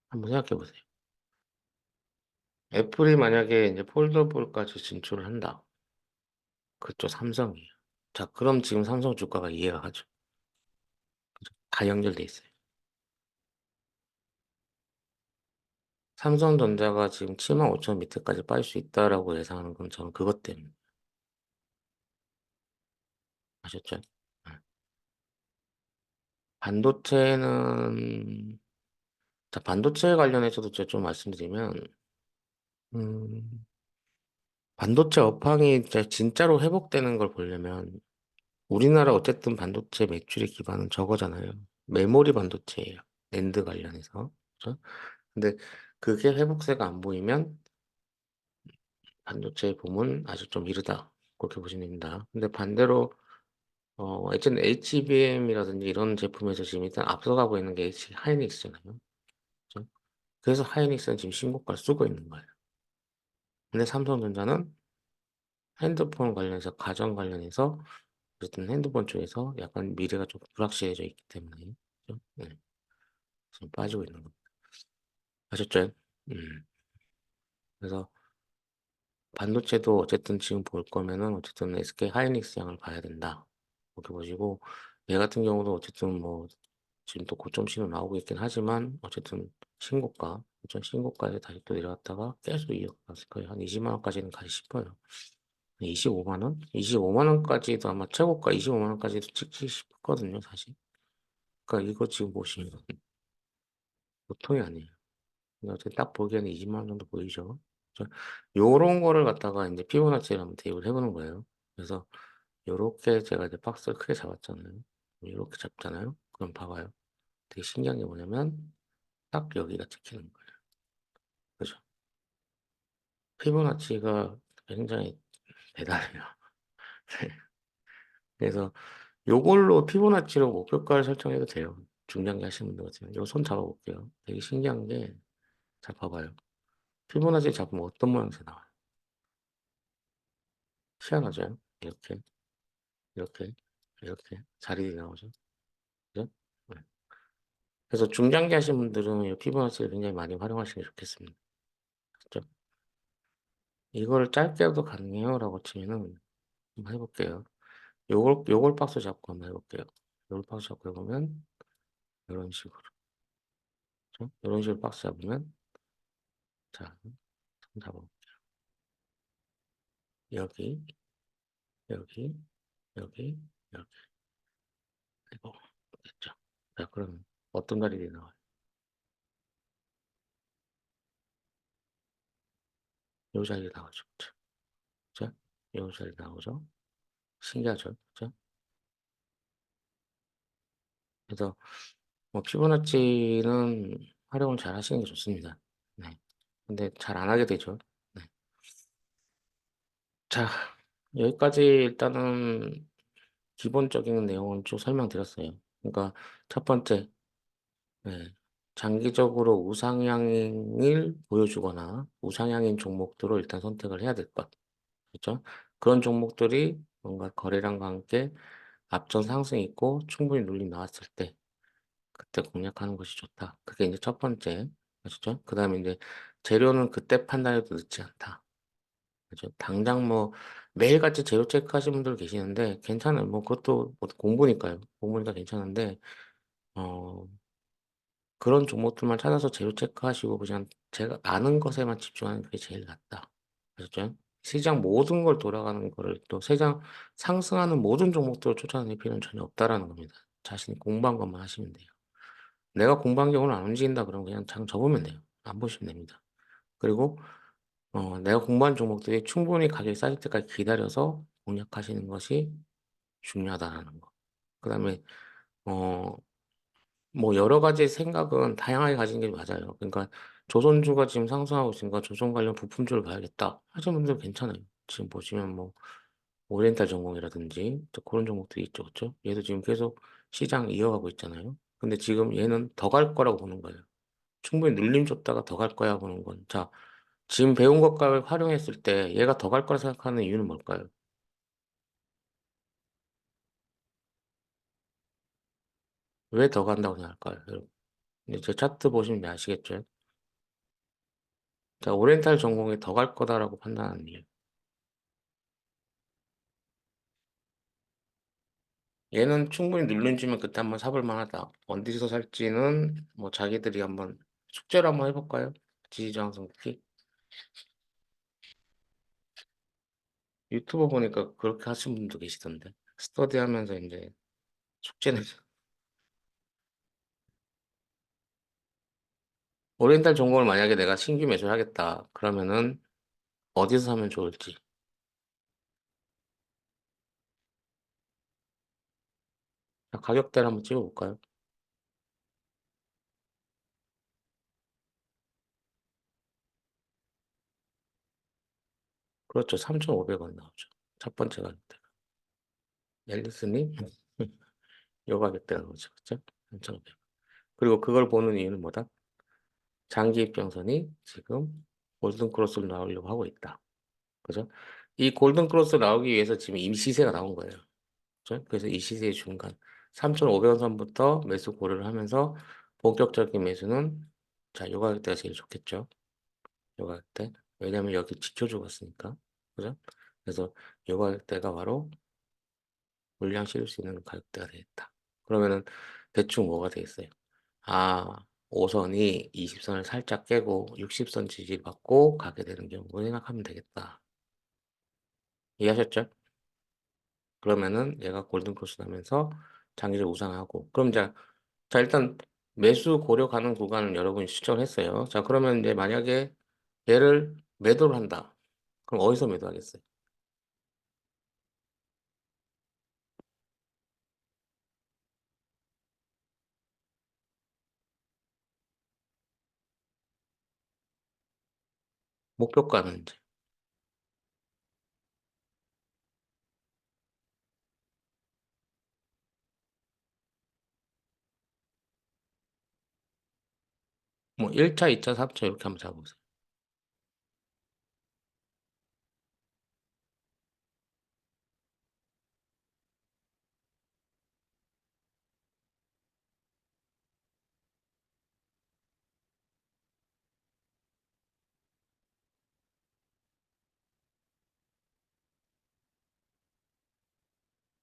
S1: 한번 생각해 보세요. 애플이 만약에 이제 폴더블까지 진출을 한다. 그쪽 삼성이에요. 자, 그럼 지금 삼성 주가가 이해가 가죠. 다 연결돼 있어요. 삼성전자가 지금 7만 5천 밑에까지 빠질 수 있다라고 예상하는 건 저는 그것 때문에. 아셨죠? 네. 반도체는, 자, 반도체 관련해서도 제가 좀 말씀드리면, 음, 반도체 업황이 이제 진짜로 회복되는 걸 보려면, 우리나라 어쨌든 반도체 매출의 기반은 저거잖아요. 메모리 반도체예요. 낸드 관련해서. 그죠? 근데 그게 회복세가 안 보이면 반도체 붐은 아직 좀 이르다. 그렇게 보시면 됩니다. 근데 반대로 어쨌든 HBM이라든지 이런 제품에서 지금 일단 앞서가고 있는 게 H 하이닉스잖아요. 그죠? 그래서 하이닉스는 지금 신고가를 쓰고 있는 거예요. 근데 삼성전자는 핸드폰 관련해서 가전 관련해서 어쨌든 핸드폰 쪽에서 약간 미래가 좀 불확실해져 있기 때문에 그죠? 네, 지금 빠지고 있는 겁니다. 아셨죠? 음. 그래서 반도체도 어쨌든 지금 볼 거면은 어쨌든 SK 하이닉스 양을 봐야 된다. 그렇게 보시고 얘 같은 경우도 어쨌든 뭐 지금 또 고점 신호 나오고 있긴 하지만 어쨌든 신고가, 전 신고가에 다시 또 내려갔다가 계속 이어갔을 거예요. 한 20만 원까지는 가지 싶어요. 25만 원? 25만 원까지도 아마 최고가 25만 원까지도 찍지 싶거든요, 사실. 그러니까 이거 지금 보시면 보통이 아니에요. 근데 어쨌든 딱 보기에는 20만 원 정도 보이죠. 요런 거를 갖다가 이제 피보나치를 한번 대입을 해보는 거예요. 그래서 요렇게 제가 이제 박스를 크게 잡았잖아요. 요렇게 잡잖아요. 그럼 봐봐요. 되게 신기한 게 뭐냐면 딱 여기가 찍히는 거예요. 그죠? 피보나치가 굉장히 대단해요. 그래서 요걸로 피보나치로 목표가를 설정해도 돼요. 중장기 하시는 분들 같으면. 요 손 잡아볼게요. 되게 신기한 게, 잘 봐봐요. 피보나치 잡으면 어떤 모양새 나와요? 희한하죠? 이렇게, 이렇게, 이렇게. 자리들이 나오죠? 그죠? 네. 그래서 중장기 하시는 분들은 이 피보나치를 굉장히 많이 활용하시는 게 좋겠습니다. 그죠? 이거를 짧게도 가능해요? 라고 치면은, 한번 해볼게요. 요걸 박스 잡고 한번 해볼게요. 요걸 박스 잡고 해보면, 이런 식으로. 그죠? 이런 식으로 박스 잡으면, 자, 손 잡아. 여기, 여기, 여기, 여기. 이거, 됐죠? 자, 그럼 어떤 다리들이 나와요? 요 자리에 나오죠. 그죠? 그죠? 요 자리에 나오죠? 신기하죠? 그죠? 그래서, 뭐, 피보나치는 활용을 잘 하시는 게 좋습니다. 네. 근데 잘 안 하게 되죠. 네. 자, 여기까지 일단은 기본적인 내용을 쭉 설명드렸어요. 그러니까 첫 번째, 네, 장기적으로 우상향을 보여주거나 우상향인 종목들을 일단 선택을 해야 될 것. 그렇죠? 그런 종목들이 뭔가 거래량과 함께 앞전 상승이 있고 충분히 눌림 나왔을 때 그때 공략하는 것이 좋다. 그게 이제 첫 번째. 그렇죠? 그 다음에 이제 재료는 그때 판단해도 늦지 않다. 그죠? 당장 뭐 매일같이 재료 체크하시는 분들 계시는데 괜찮아요. 뭐 그것도 뭐 공부니까요. 공부니까 괜찮은데 어 그런 종목들만 찾아서 재료 체크하시고 그냥 제가 아는 것에만 집중하는 게 제일 낫다. 아셨죠? 시장 모든 걸 돌아가는 거를 또 시장 상승하는 모든 종목들을 쫓아낼 필요는 전혀 없다라는 겁니다. 자신이 공부한 것만 하시면 돼요. 내가 공부한 게 오늘 안 움직인다 그러면 그냥 장 접으면 돼요. 안 보시면 됩니다. 그리고 내가 공부한 종목들이 충분히 가격이 싸질 때까지 기다려서 공략하시는 것이 중요하다라는 거. 그다음에 어, 뭐 여러 가지 생각은 다양하게 가지는 게 맞아요. 그러니까 조선주가 지금 상승하고 있으니까 조선 관련 부품주를 봐야겠다 하시는 분들 괜찮아요. 지금 보시면 뭐 오리엔탈 전공이라든지 또 그런 종목들이 있죠, 그렇죠? 얘도 지금 계속 시장 이어가고 있잖아요. 근데 지금 얘는 더 갈 거라고 보는 거예요. 충분히 눌림 줬다가 더 갈 거야 보는 건. 자, 지금 배운 것과 활용했을 때 얘가 더 갈 거라 생각하는 이유는 뭘까요? 왜 더 간다고 생각할까요, 여러분? 이제 제 차트 보시면 아시겠죠? 자, 오리엔탈 전공이 더 갈 거다라고 판단하는 이유. 얘는 충분히 눌림주면 그때 한번 사볼 만하다. 어디서 살지는 뭐 자기들이 한번 숙제를 한번 해볼까요? 지지저항 선택. 유튜버 보니까 그렇게 하시는 분도 계시던데. 스터디 하면서 이제 숙제는 오리엔탈 전공을 만약에 내가 신규 매수를 하겠다. 그러면은 어디서 사면 좋을지. 자, 가격대를 한번 찍어볼까요? 그렇죠. 3,500원 나오죠. 첫 번째 가격대. 앨리스님? 요 가격대가 나오죠. 그렇죠? 3,500원. 그리고 그걸 보는 이유는 뭐다? 장기 입장선이 지금 골든 크로스로 나오려고 하고 있다. 그죠? 이 골든 크로스 나오기 위해서 지금 임시세가 나온 거예요. 그죠? 그래서 이 시세의 중간 3,500원 선부터 매수 고려를 하면서 본격적인 매수는 자, 요 가격대가 제일 좋겠죠. 요 가격대. 왜냐면 여기 지켜주고 있으니까. 그죠? 그래서 요 가격대가 바로 물량 실을 수 있는 가격대가 되겠다. 그러면은 대충 뭐가 되겠어요? 아, 5선이 20선을 살짝 깨고 60선 지지받고 가게 되는 경우 생각하면 되겠다. 이해하셨죠? 그러면은 얘가 골든크로스 나면서 장기를 우상하고 그럼 자 일단 매수 고려 가능 구간을 여러분이 추정을 했어요. 자 그러면 이제 만약에 얘를 매도를 한다. 그럼 어디서 매도하겠어요? 목표가는 이제 뭐 1차, 2차, 3차 이렇게 한번 잡아보세요.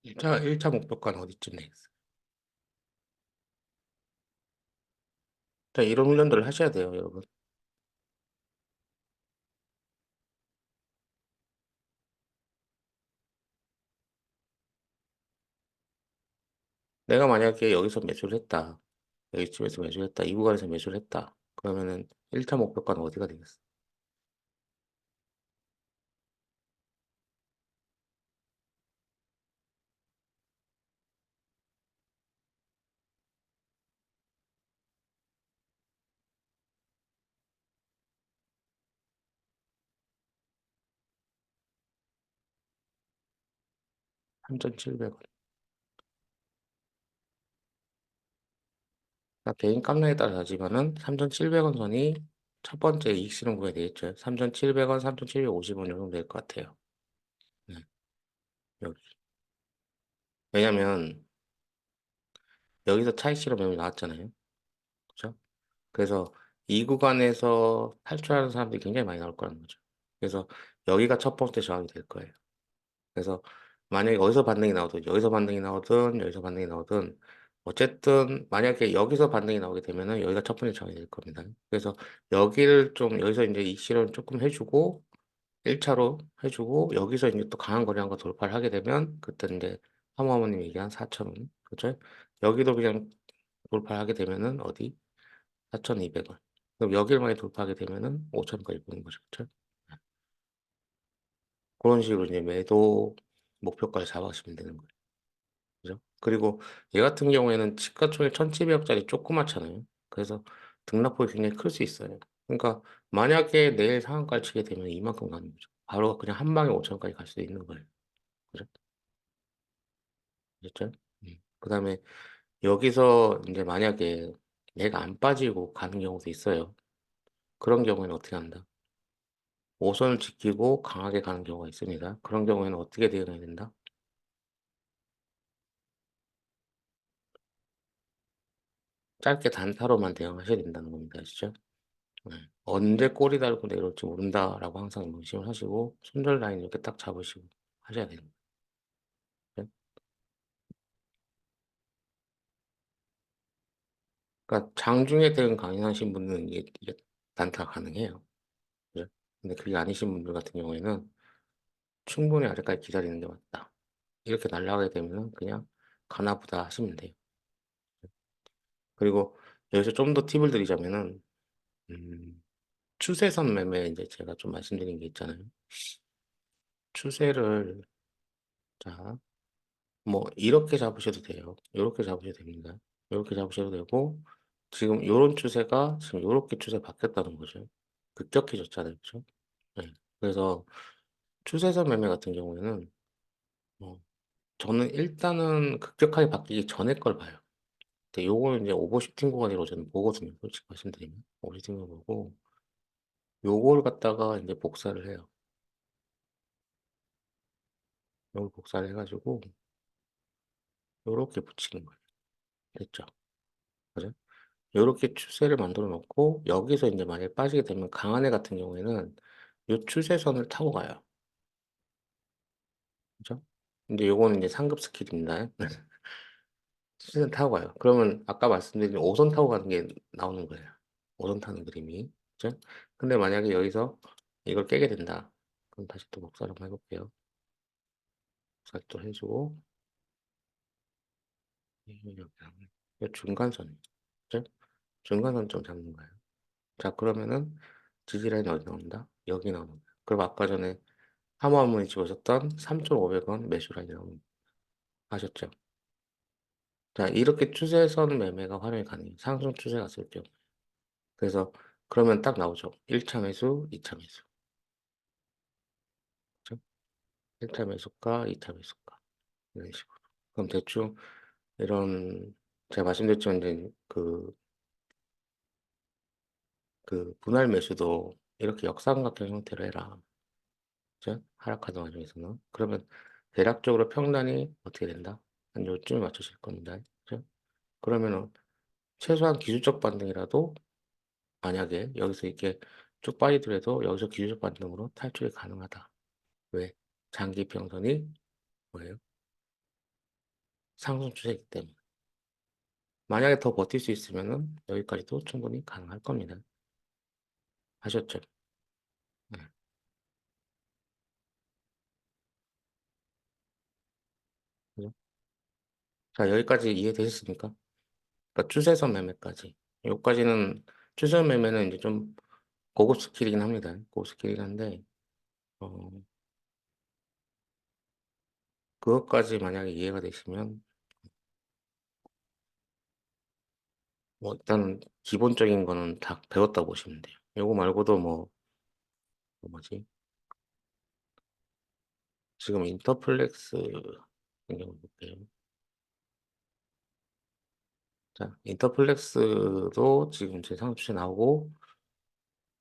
S1: 일차 목표가는 어디쯤 되겠어요? 자 이런 훈련들을 하셔야 돼요, 여러분. 내가 만약에 여기서 매수를 했다. 여기쯤에서 매수를 했다. 이 구간에서 매수를 했다. 그러면은 1차 목표가는 어디가 되겠어? 3,700원. 개인 깜락에 따라 다지만은 3,700원 선이 첫 번째 이익 실현 구간이 되겠죠. 3,700원, 3,750원 정도 될 것 같아요. 네, 여기. 왜냐면 여기서 차익 실현 매물이 나왔잖아요. 그렇죠? 그래서 이 구간에서 탈출하는 사람들이 굉장히 많이 나올 거라는 거죠. 그래서 여기가 첫 번째 저항이 될 거예요. 그래서 만약에 어디서 반등이 나오든 여기서 반등이 나오든 여기서 반등이 나오든 어쨌든 만약에 여기서 반등이 나오게 되면은 여기가 첫 번째 저항이 될 겁니다. 그래서 여기를 좀 여기서 이제 이 실현 조금 해주고 1차로 해주고 여기서 이제 또 강한 거래량과 돌파를 하게 되면 그때 이제 사모아모님 얘기한 4,000원, 그죠? 여기도 그냥 돌파를 하게 되면은 어디 4,200원. 그럼 여기를 만약에 돌파하게 되면은 5,000원까지 보는 거죠, 그죠? 그런 식으로 이제 매도 목표가를 잡아가시면 되는 거예요. 그죠? 그리고 얘 같은 경우에는 시가총액 1,700억짜리 조그맣잖아요. 그래서 등락폭이 굉장히 클 수 있어요. 그러니까 만약에 내일 상한가를 치게 되면 이만큼 가는 거죠. 바로 그냥 한 방에 5천까지 갈 수도 있는 거예요. 그죠? 그죠? 그다음에 여기서 이제 만약에 얘가 안 빠지고 가는 경우도 있어요. 그런 경우에는 어떻게 한다? 5선을 지키고 강하게 가는 경우가 있습니다. 그런 경우에는 어떻게 대응해야 된다? 짧게 단타로만 대응하셔야 된다는 겁니다. 아시죠? 네. 언제 꼬리 달고 내려올지 모른다라고 항상 명심을 하시고 손절 라인 이렇게 딱 잡으시고 하셔야 됩니다. 네? 그러니까 장중에 대응 가능하신 분은 이게 단타 가능해요. 그죠? 근데 그게 아니신 분들 같은 경우에는 충분히 아직까지 기다리는 게 맞다. 이렇게 날아가게 되면 그냥 가나보다 하시면 돼요. 그리고 여기서 좀 더 팁을 드리자면은 음, 추세선 매매 이제 제가 좀 말씀드린 게 있잖아요. 추세를 자, 뭐 이렇게 잡으셔도 돼요. 이렇게 잡으셔도 됩니다. 이렇게 잡으셔도 되고 지금 요런 추세가 지금 요렇게 추세 바뀌었다는 거죠. 급격해졌잖아요. 그죠? 네. 그래서 추세선 매매 같은 경우에는 뭐 저는 일단은 급격하게 바뀌기 전에 걸 봐요. 근데 요거는 이제 오버슈팅 구간이라고 저는 보거든요. 솔직히 말씀드리면. 오버슈팅을 보고 요걸 갖다가 이제 복사를 해요. 요걸 복사를 해가지고 요렇게 붙이는 거예요. 됐죠? 그죠? 요렇게 추세를 만들어 놓고 여기서 이제 만약에 빠지게 되면 강한 애 같은 경우에는 요 추세선을 타고 가요. 그죠? 근데 요거는 이제 상급 스킬입니다. 추세선 타고 가요. 그러면 아까 말씀드린 5선 타고 가는 게 나오는 거예요. 5선 타는 그림이. 그죠? 근데 만약에 여기서 이걸 깨게 된다. 그럼 다시 또 복사를 한번 해볼게요. 복사 또 해주고 이 중간선. 그죠? 중간선 좀 잡는 거예요. 자, 그러면은 지지라인이 어디 나온다? 여기 나오는 거예요. 그럼 아까 전에 사모한문이 집어줬던 3,500원 매수 라인이라고 하셨죠. 자, 이렇게 추세선 매매가 활용이 가능해요. 상승 추세 갔을 경우. 그래서 그러면 딱 나오죠. 1차 매수, 2차 매수. 그죠? 1차 매수가, 2차 매수가. 이런 식으로. 그럼 대충 이런, 제가 말씀드렸지만 이제 그 분할 매수도 이렇게 역삼각형 형태로 해라. 그죠? 하락하는 와중에서는. 그러면 대략적으로 평단이 어떻게 된다? 한 요쯤에 맞춰질 겁니다. 그죠? 그러면은 최소한 기술적 반등이라도 만약에 여기서 이렇게 쭉 빠지더라도 여기서 기술적 반등으로 탈출이 가능하다. 왜? 장기 평선이 뭐예요? 상승 추세이기 때문에. 만약에 더 버틸 수 있으면은 여기까지도 충분히 가능할 겁니다. 아셨죠? 네. 그죠? 자, 여기까지 이해되셨습니까? 그러니까 추세선 매매까지. 여기까지는 추세선 매매는 이제 좀 고급 스킬이긴 합니다. 고급 스킬이긴 한데 어, 그것까지 만약에 이해가 되시면 뭐 일단 기본적인 거는 다 배웠다고 보시면 돼요. 요거 말고도 뭐 뭐지? 지금 인터플렉스 같은 경우 볼게요. 자, 인터플렉스도 지금 제 상추에 나오고,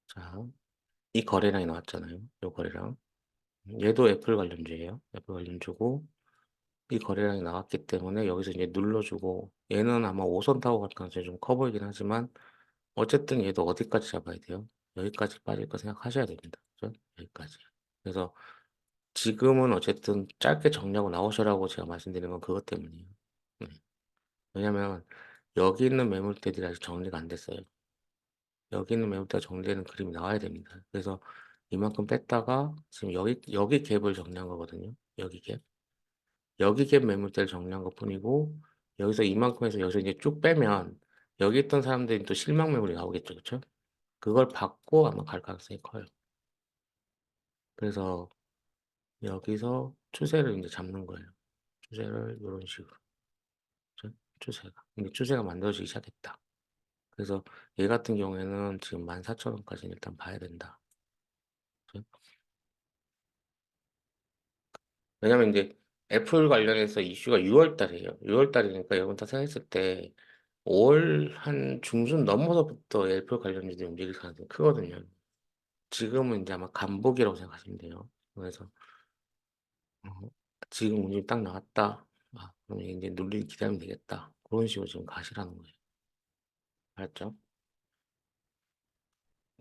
S1: 자, 이 거래량이 나왔잖아요. 요 거래량. 얘도 애플 관련주예요. 애플 관련주고, 이 거래량이 나왔기 때문에 여기서 이제 눌러주고, 얘는 아마 5선 타고 갈 가능성이 좀 커 보이긴 하지만, 어쨌든 얘도 어디까지 잡아야 돼요? 여기까지 빠질 거 생각하셔야 됩니다. 그죠? 여기까지. 그래서 지금은 어쨌든 짧게 정리하고 나오셔라고 제가 말씀드리는 건 그것 때문이에요. 네. 왜냐면 여기 있는 매물대들이 아직 정리가 안 됐어요. 여기 있는 매물대가 정리되는 그림이 나와야 됩니다. 그래서 이만큼 뺐다가 지금 여기 갭을 정리한 거거든요. 여기 갭. 여기 갭 매물대를 정리한 것뿐이고 여기서 이만큼에서 여기서 이제 쭉 빼면 여기 있던 사람들이 또 실망 매물이 나오겠죠. 그쵸? 그걸 받고 아마 갈 가능성이 커요. 그래서 여기서 추세를 이제 잡는 거예요. 추세를 요런 식으로. 그죠? 추세가. 근데 추세가 만들어지기 시작했다. 그래서 얘 같은 경우에는 지금 14,000원까지는 일단 봐야 된다. 그죠? 왜냐면 이제 애플 관련해서 이슈가 6월 달이에요. 6월 달이니까 여러분 다 생각했을 때 5월 한 중순 넘어서부터 애플 관련주들이 움직일 가능성이 크거든요. 지금은 이제 아마 간복이라고 생각하시면 돼요. 그래서 어, 지금 운이 딱 나왔다. 아, 그럼 이제 눌리기 기다리면 되겠다. 그런 식으로 지금 가시라는 거예요. 알았죠?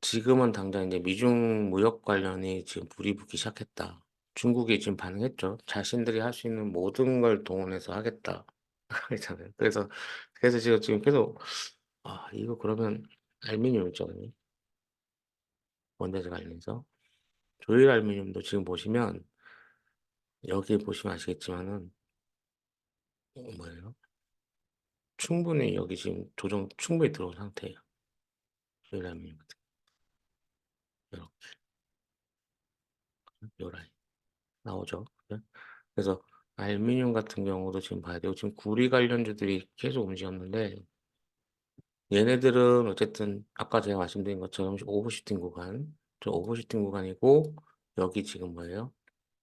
S1: 지금은 당장 이제 미중 무역 관련이 지금 불이 붙기 시작했다. 중국이 지금 반응했죠. 자신들이 할 수 있는 모든 걸 동원해서 하겠다. 그렇잖아요. 그래서 지금 계속 아 이거 그러면 알루미늄 있잖아요. 원자재 관련해서 조일 알루미늄도 지금 보시면 여기 보시면 아시겠지만은 뭐예요? 충분히 여기 지금 조정 충분히 들어온 상태예요. 조일 알루미늄 같은 거. 요 라인 나오죠. 네? 그래서 알루미늄 같은 경우도 지금 봐야 되고 지금 구리 관련주들이 계속 움직였는데 얘네들은 어쨌든 아까 제가 말씀드린 것처럼 오버슈팅 구간, 저 오버슈팅 구간이고 여기 지금 뭐예요?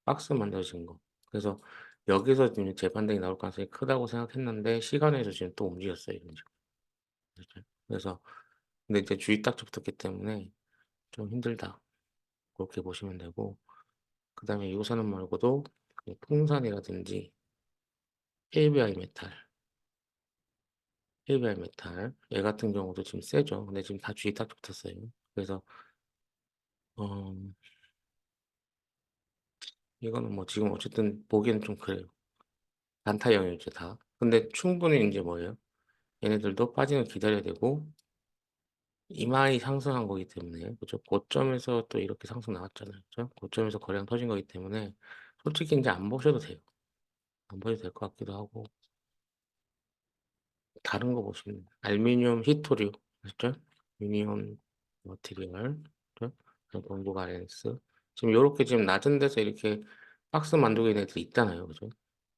S1: 박스 만들어진 거. 그래서 여기서 지금 재판등이 나올 가능성이 크다고 생각했는데 시간에서 지금 또 움직였어요. 지금. 그래서 근데 이제 주의 딱 접붙었기 때문에 좀 힘들다. 그렇게 보시면 되고 그다음에 요산업 말고도 풍산이라든지 KBI 메탈, KBI 메탈 얘 같은 경우도 지금 세죠. 근데 지금 다 주의 딱 붙었어요. 그래서 어, 이거는 뭐 지금 어쨌든 보기에는 좀 그래요. 단타형이죠 다. 근데 충분히 이제 뭐예요? 얘네들도 빠지는 거 기다려야 되고 이마이 상승한 거기 때문에 그죠? 고점에서 또 이렇게 상승 나왔잖아요. 그죠? 고점에서 거래량 터진 거기 때문에 솔직히 이제 안 보셔도 돼요. 안 보셔도 될 것 같기도 하고 다른 거 보시면 알루미늄 히토류 맞죠? 유니온 머티리얼 그죠? 본부 가렌스 지금 요렇게 지금 낮은 데서 이렇게 박스 만들고 있는 애들 있잖아요. 그죠?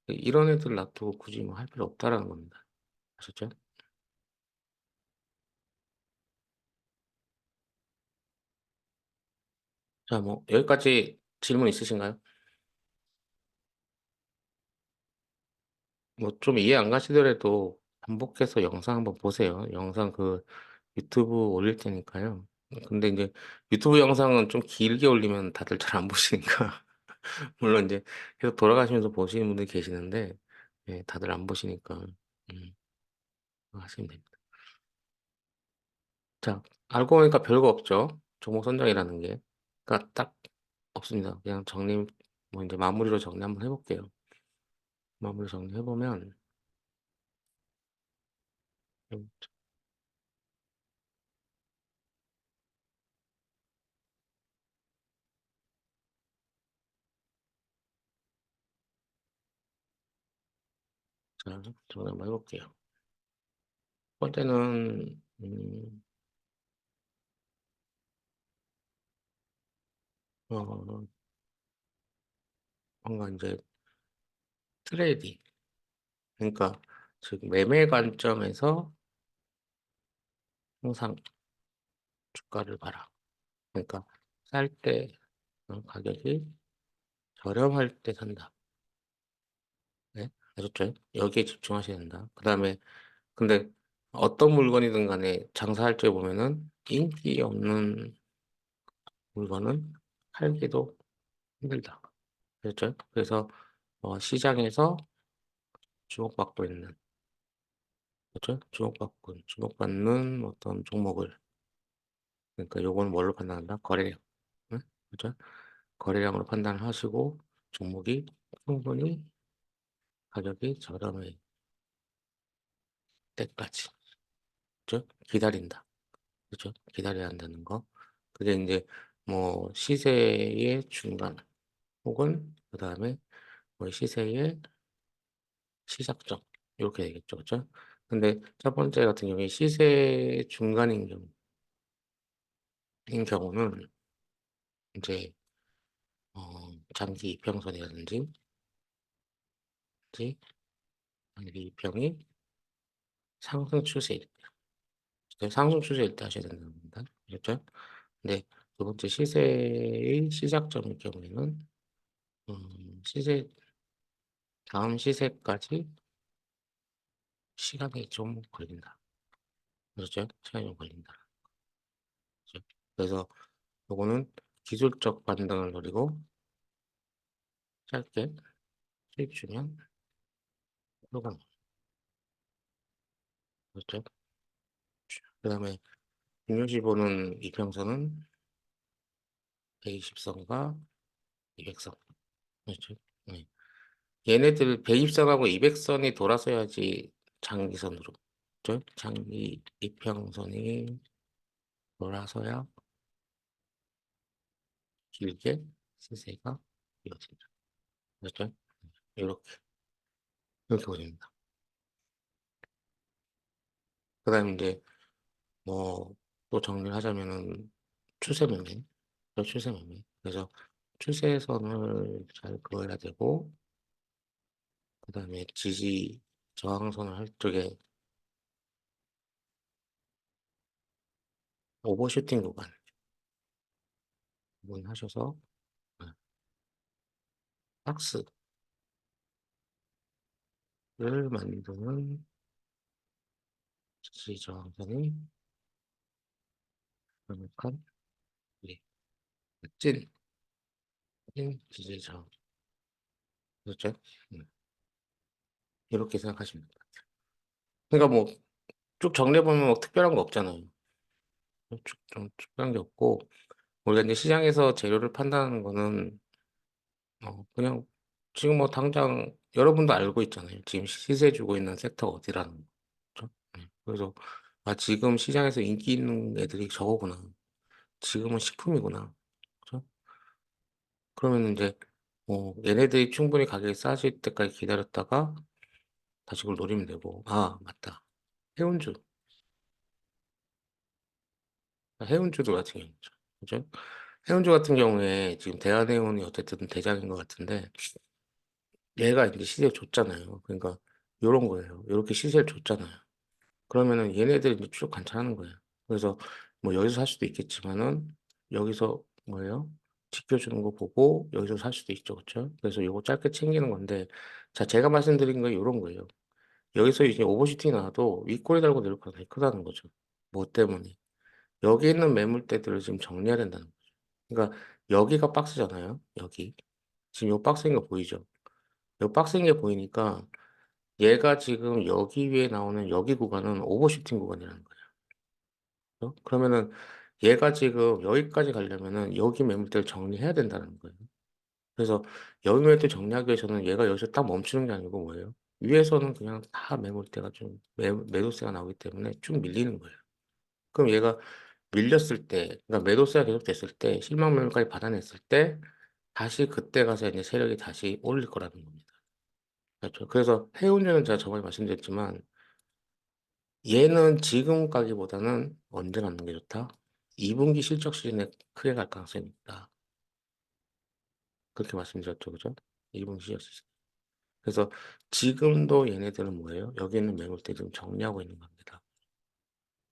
S1: 이런 애들 놔두고 굳이 뭐 할 필요 없다라는 겁니다. 아셨죠? 자, 뭐 여기까지 질문 있으신가요? 뭐 좀 이해 안 가시더라도 반복해서 영상 한번 보세요. 영상 그 유튜브 올릴 테니까요. 근데 이제 유튜브 영상은 좀 길게 올리면 다들 잘 안 보시니까 물론 이제 계속 돌아가시면서 보시는 분들이 계시는데 예, 다들 안 보시니까 음, 하시면 됩니다. 자, 알고 보니까 별거 없죠. 종목 선정이라는 게. 그러니까 딱 없습니다. 그냥 정리 뭐 이제 마무리로 정리 한번 해볼게요. 마무리 정리해보면 음, 자, 정리 한번 해볼게요. 첫 번째는 어, 뭔가 이제 트레이딩. 그러니까 즉 매매 관점에서 항상 주가를 봐라. 그러니까 살 때 가격이 저렴할 때 산다. 네? 아셨죠? 여기에 집중하셔야 된다. 그 다음에 근데 어떤 물건이든 간에 장사할 때 보면은 인기 없는 물건은 팔기도 힘들다. 그렇죠? 그래서 시장에서 주목받고 있는 그렇죠? 주목받는 어떤 종목을 그러니까 요거는 뭘로 판단한다? 거래량. 응? 그렇죠? 거래량으로 판단을 하시고 종목이 충분히 가격이 저렴할 때까지 그렇죠? 기다린다. 그렇죠? 기다려야 한다는 거. 그게 이제 뭐 시세의 중간 혹은 그다음에 뭐 시세의 시작점 요렇게 되겠죠. 그죠? 근데 첫 번째 같은 경우에 시세 중간인 경우는 인제 장기 이평선이라든지 장기 이평이 상승 추세일 때 상승 추세일 때 하셔야 된다는 겁니다. 아셨죠? 근데 두 번째 시세의 시작점일 경우에는 시세 다음 시세까지 시간이 좀 걸린다. 그렇죠? 시간이 좀 걸린다. 그죠? 그래서 요거는 기술적 반등을 노리고 짧게 수익 주면 효과가 그렇죠? 그다음에 중요시 보는 이평선은 120 선과 200 선. 그렇죠? 네. 얘네들 120 선하고 200 선이 돌아서야지 장기선으로. 그죠? 장기 이평선이 돌아서야 길게 시세가 이어진다. 그렇죠? 요렇게, 이렇게 보입니다. 그다음에 인제 뭐 또 정리를 하자면은 추세 매매, 추세 매매. 그래서 추세선을 잘 그어야 되고 그다음에 지지 저항선을 할 적에 오버슈팅 구간하셔서 박스를 만드는 지지 저항선이 강력한 예 찐 지지 저항. 그렇죠? 음. 이렇게 생각하시면 됩니다. 그러니까 뭐 쭉 정리해 보면 뭐 특별한 거 없잖아요. 쭉 좀 특별한 게 없고 우리가 인제 시장에서 재료를 판단하는 거는 그냥 지금 뭐 당장 여러분도 알고 있잖아요. 지금 시세 주고 있는 섹터가 어디라는 거. 그죠? 그래서 '아 지금 시장에서 인기 있는 애들이 저거구나. 지금은 식품이구나.' 그죠? 그러면은 인제 얘네들이 충분히 가격이 싸질 때까지 기다렸다가 다시 그걸 노리면 되고 아 맞다. 해운주, 해운주도 같은 경우죠. 그죠? 해운주 같은 경우에 지금 대한해운이 어쨌든 대장인 것 같은데 얘가 인제 시세를 줬잖아요. 그러니까 요런 거예요. 요렇게 시세를 줬잖아요. 그러면은 얘네들이 이제 쭉 관찰하는 거예요. 그래서 뭐 여기서 살 수도 있겠지만은 여기서 뭐예요? 지켜주는 거 보고 여기서 살 수도 있죠. 그쵸? 그래서 요거 짧게 챙기는 건데 자 제가 말씀드린 건 요런 거예요. 여기서 이제 오버슈팅이 나와도 윗꼬리 달고 내릴 가능성이 되게 크다는 거죠. 뭐 때문에? 여기 있는 매물대들을 지금 정리해야 된다는 거죠. 그러니까 여기가 박스잖아요, 여기. 지금 요 박스인 거 보이죠? 요 박스인 게 보이니까 얘가 지금 여기 위에 나오는 여기 구간은 오버슈팅 구간이라는 거예요. 그러면은 얘가 지금 여기까지 가려면은 여기 매물대를 정리해야 된다는 거예요. 그래서 여기 매물대 정리하기 위해서는 얘가 여기서 딱 멈추는 게 아니고 뭐예요? 위에서는 그냥 다 매물대가 좀 매도세가 나오기 때문에 쭉 밀리는 거예요. 그럼 얘가 밀렸을 때 그러니까 매도세가 계속됐을 때 실망 매물까지 받아냈을 때 다시 그때 가서 인제 세력이 다시 올릴 거라는 겁니다. 그렇죠. 그래서 해운료는 제가 저번에 말씀드렸지만 얘는 지금 가기보다는 언제 갖는 게 좋다? 2 분기 실적 시즌에 크게 갈 가능성이 있다. 그렇게 말씀드렸죠. 그죠? 2 분기 실적 시즌. 그래서 지금도 얘네들은 뭐예요? 여기 있는 매물대 지금 정리하고 있는 겁니다.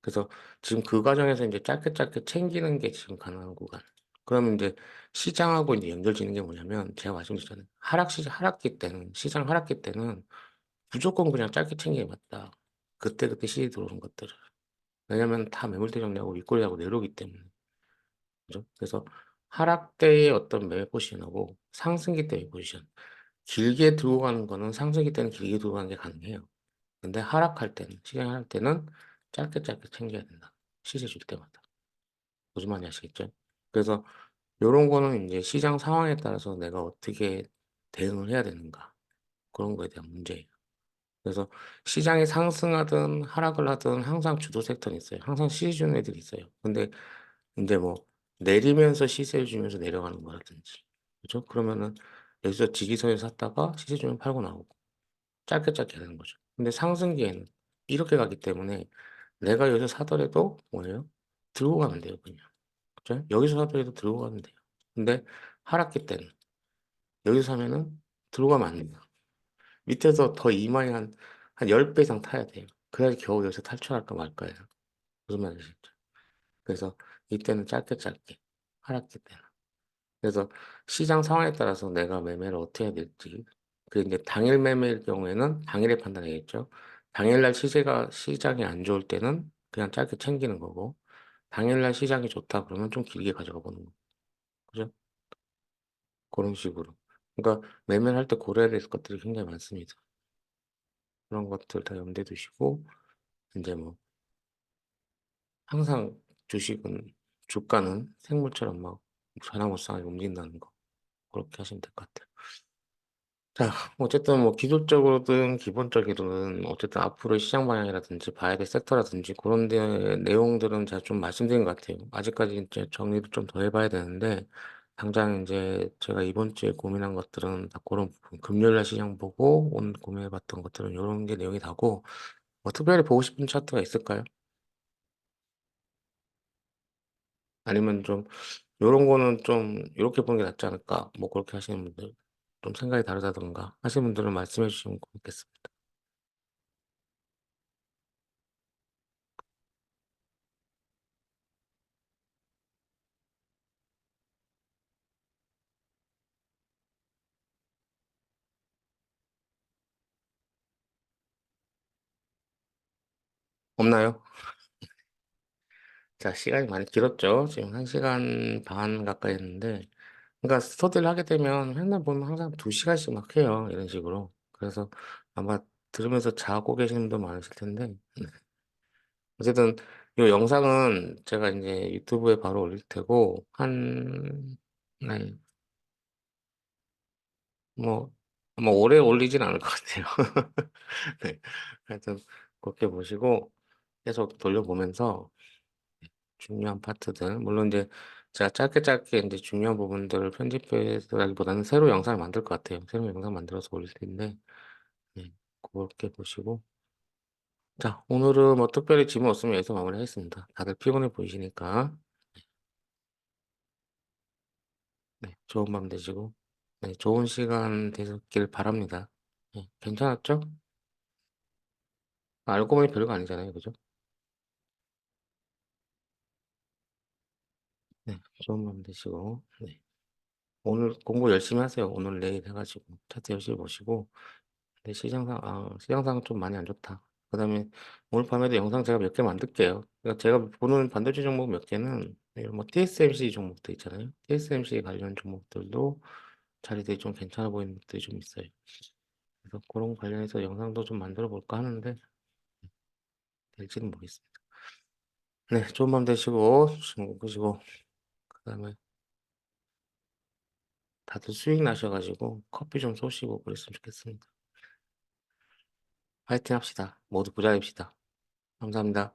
S1: 그래서 지금 그 과정에서 인제 짧게 짧게 챙기는 게 지금 가능한 구간. 그러면 인제 시장하고 인제 연결지는 게 뭐냐면 제가 말씀드렸잖아요. 하락기 때는 시장 하락기 때는 무조건 그냥 짧게 챙기는 게 맞다. 그때그때 시세 들어오는 것들을. 왜냐면 다 매물대 정리하고 윗꼬리하고 내려오기 때문에. 그죠? 그래서 하락대의 어떤 매매 포지션하고 상승기 때의 포지션. 길게 들고 가는 거는 상승기 때는 길게 들고 가는 게 가능해요. 근데 하락할 때는 시장이 하락할 때는 짧게 짧게 챙겨야 된다. 시세 줄 때마다. 무슨 말인지 아시겠죠? 그래서 요런 거는 인제 시장 상황에 따라서 내가 어떻게 대응을 해야 되는가 그런 거에 대한 문제예요. 그래서 시장이 상승하든 하락을 하든 항상 주도 섹터는 있어요. 항상 시세 주는 애들이 있어요. 근데 인제 뭐 내리면서 시세를 주면서 내려가는 거라든지. 그죠? 그러면은 여기서 지지선에 샀다가 시세 주면 팔고 나오고 짧게 짧게 하는 거죠. 근데 상승기에는 이렇게 가기 때문에 내가 여기서 사더라도 뭐예요? 들고 가면 돼요, 그냥. 그죠? 여기서 사더라도 들고 가면 돼요. 근데 하락기 때는 여기서 사면은 들고 가면 안 돼요. 밑에서 더 이마에 한 10배 이상 타야 돼요. 그래야지 겨우 여기서 탈출할까 말까요. 무슨 말이시죠? 그래서 이때는 짧게 짧게 하락기 때는. 그래서 시장 상황에 따라서 내가 매매를 어떻게 해야 될지. 그 이제 당일 매매일 경우에는 당일에 판단해야겠죠. 당일날 시장이 안 좋을 때는 그냥 짧게 챙기는 거고, 당일날 시장이 좋다 그러면 좀 길게 가져가 보는 거. 그죠? 그런 식으로. 그러니까 매매를 할 때 고려해야 될 것들이 굉장히 많습니다. 그런 것들 다 염두에 두시고, 이제 뭐 항상 주식은 주가는 생물처럼 막 변화무쌍하게 움직인다는 거. 그렇게 하시면 될 것 같아요. 자, 어쨌든 뭐 기술적으로든 기본적으로든 어쨌든 앞으로 시장 방향이라든지 봐야 될 섹터라든지 그런 데 내용들은 제가 좀 말씀드린 것 같아요. 아직까지 이제 정리를 좀 더 해봐야 되는데 당장 이제 제가 이번 주에 고민한 것들은 다 그런 부분. 금요일 날 시장 보고 오늘 고민해봤던 것들은 이런 게 내용이 다고 뭐 특별히 보고 싶은 차트가 있을까요? 아니면 좀 요런 거는 좀 요렇게 보는 게 낫지 않을까? 뭐 그렇게 하시는 분들 좀 생각이 다르다든가 하시는 분들은 말씀해 주시면 고맙겠습니다. 없나요? 자, 시간이 많이 길었죠. 지금 1시간 반 가까이 했는데, 그러니까 스터디를 하게 되면 맨날 보면 항상 2시간씩 막 해요. 이런 식으로. 그래서 아마 들으면서 자고 계시는 분도 많으실 텐데, 어쨌든 이 영상은 제가 이제 유튜브에 바로 올릴 테고, 네, 뭐, 뭐 오래 올리진 않을 것 같아요. 네. 하여튼 그렇게 보시고 계속 돌려보면서 중요한 파트들, 물론 이제 제가 짧게 짧게 이제 중요한 부분들을 편집해서라기보다는 새로 영상을 만들 것 같아요. 새로 영상 만들어서 올릴 텐데, 네, 그렇게 보시고. 자, 오늘은 뭐 특별히 질문 없으면 여기서 마무리하겠습니다. 다들 피곤해 보이시니까, 네, 좋은 밤 되시고, 네, 좋은 시간 되셨길 바랍니다. 네, 괜찮았죠? 알고 보니 별거 아니잖아요, 그죠? 네, 좋은 밤 되시고, 네. 오늘 공부 열심히 하세요. 오늘 내일 해가지고 차트 열심히 보시고. 근데 시장상 좀 많이 안 좋다. 그다음에 오늘 밤에도 영상 제가 몇 개 만들게요. 그러니까 제가 보는 반도체 종목 몇 개는 뭐 TSMC 종목도 있잖아요. TSMC 관련 종목들도 자리들이 좀 괜찮아 보이는 것들이 좀 있어요. 그래서 그런 관련해서 영상도 좀 만들어 볼까 하는데 될지는 모르겠습니다. 네, 좋은 밤 되시고 주무 끄시고 그다음에 다들 수익 나셔가지고 커피 좀 쏘시고 그랬으면 좋겠습니다. 파이팅 합시다. 모두 부자 됩시다. 감사합니다.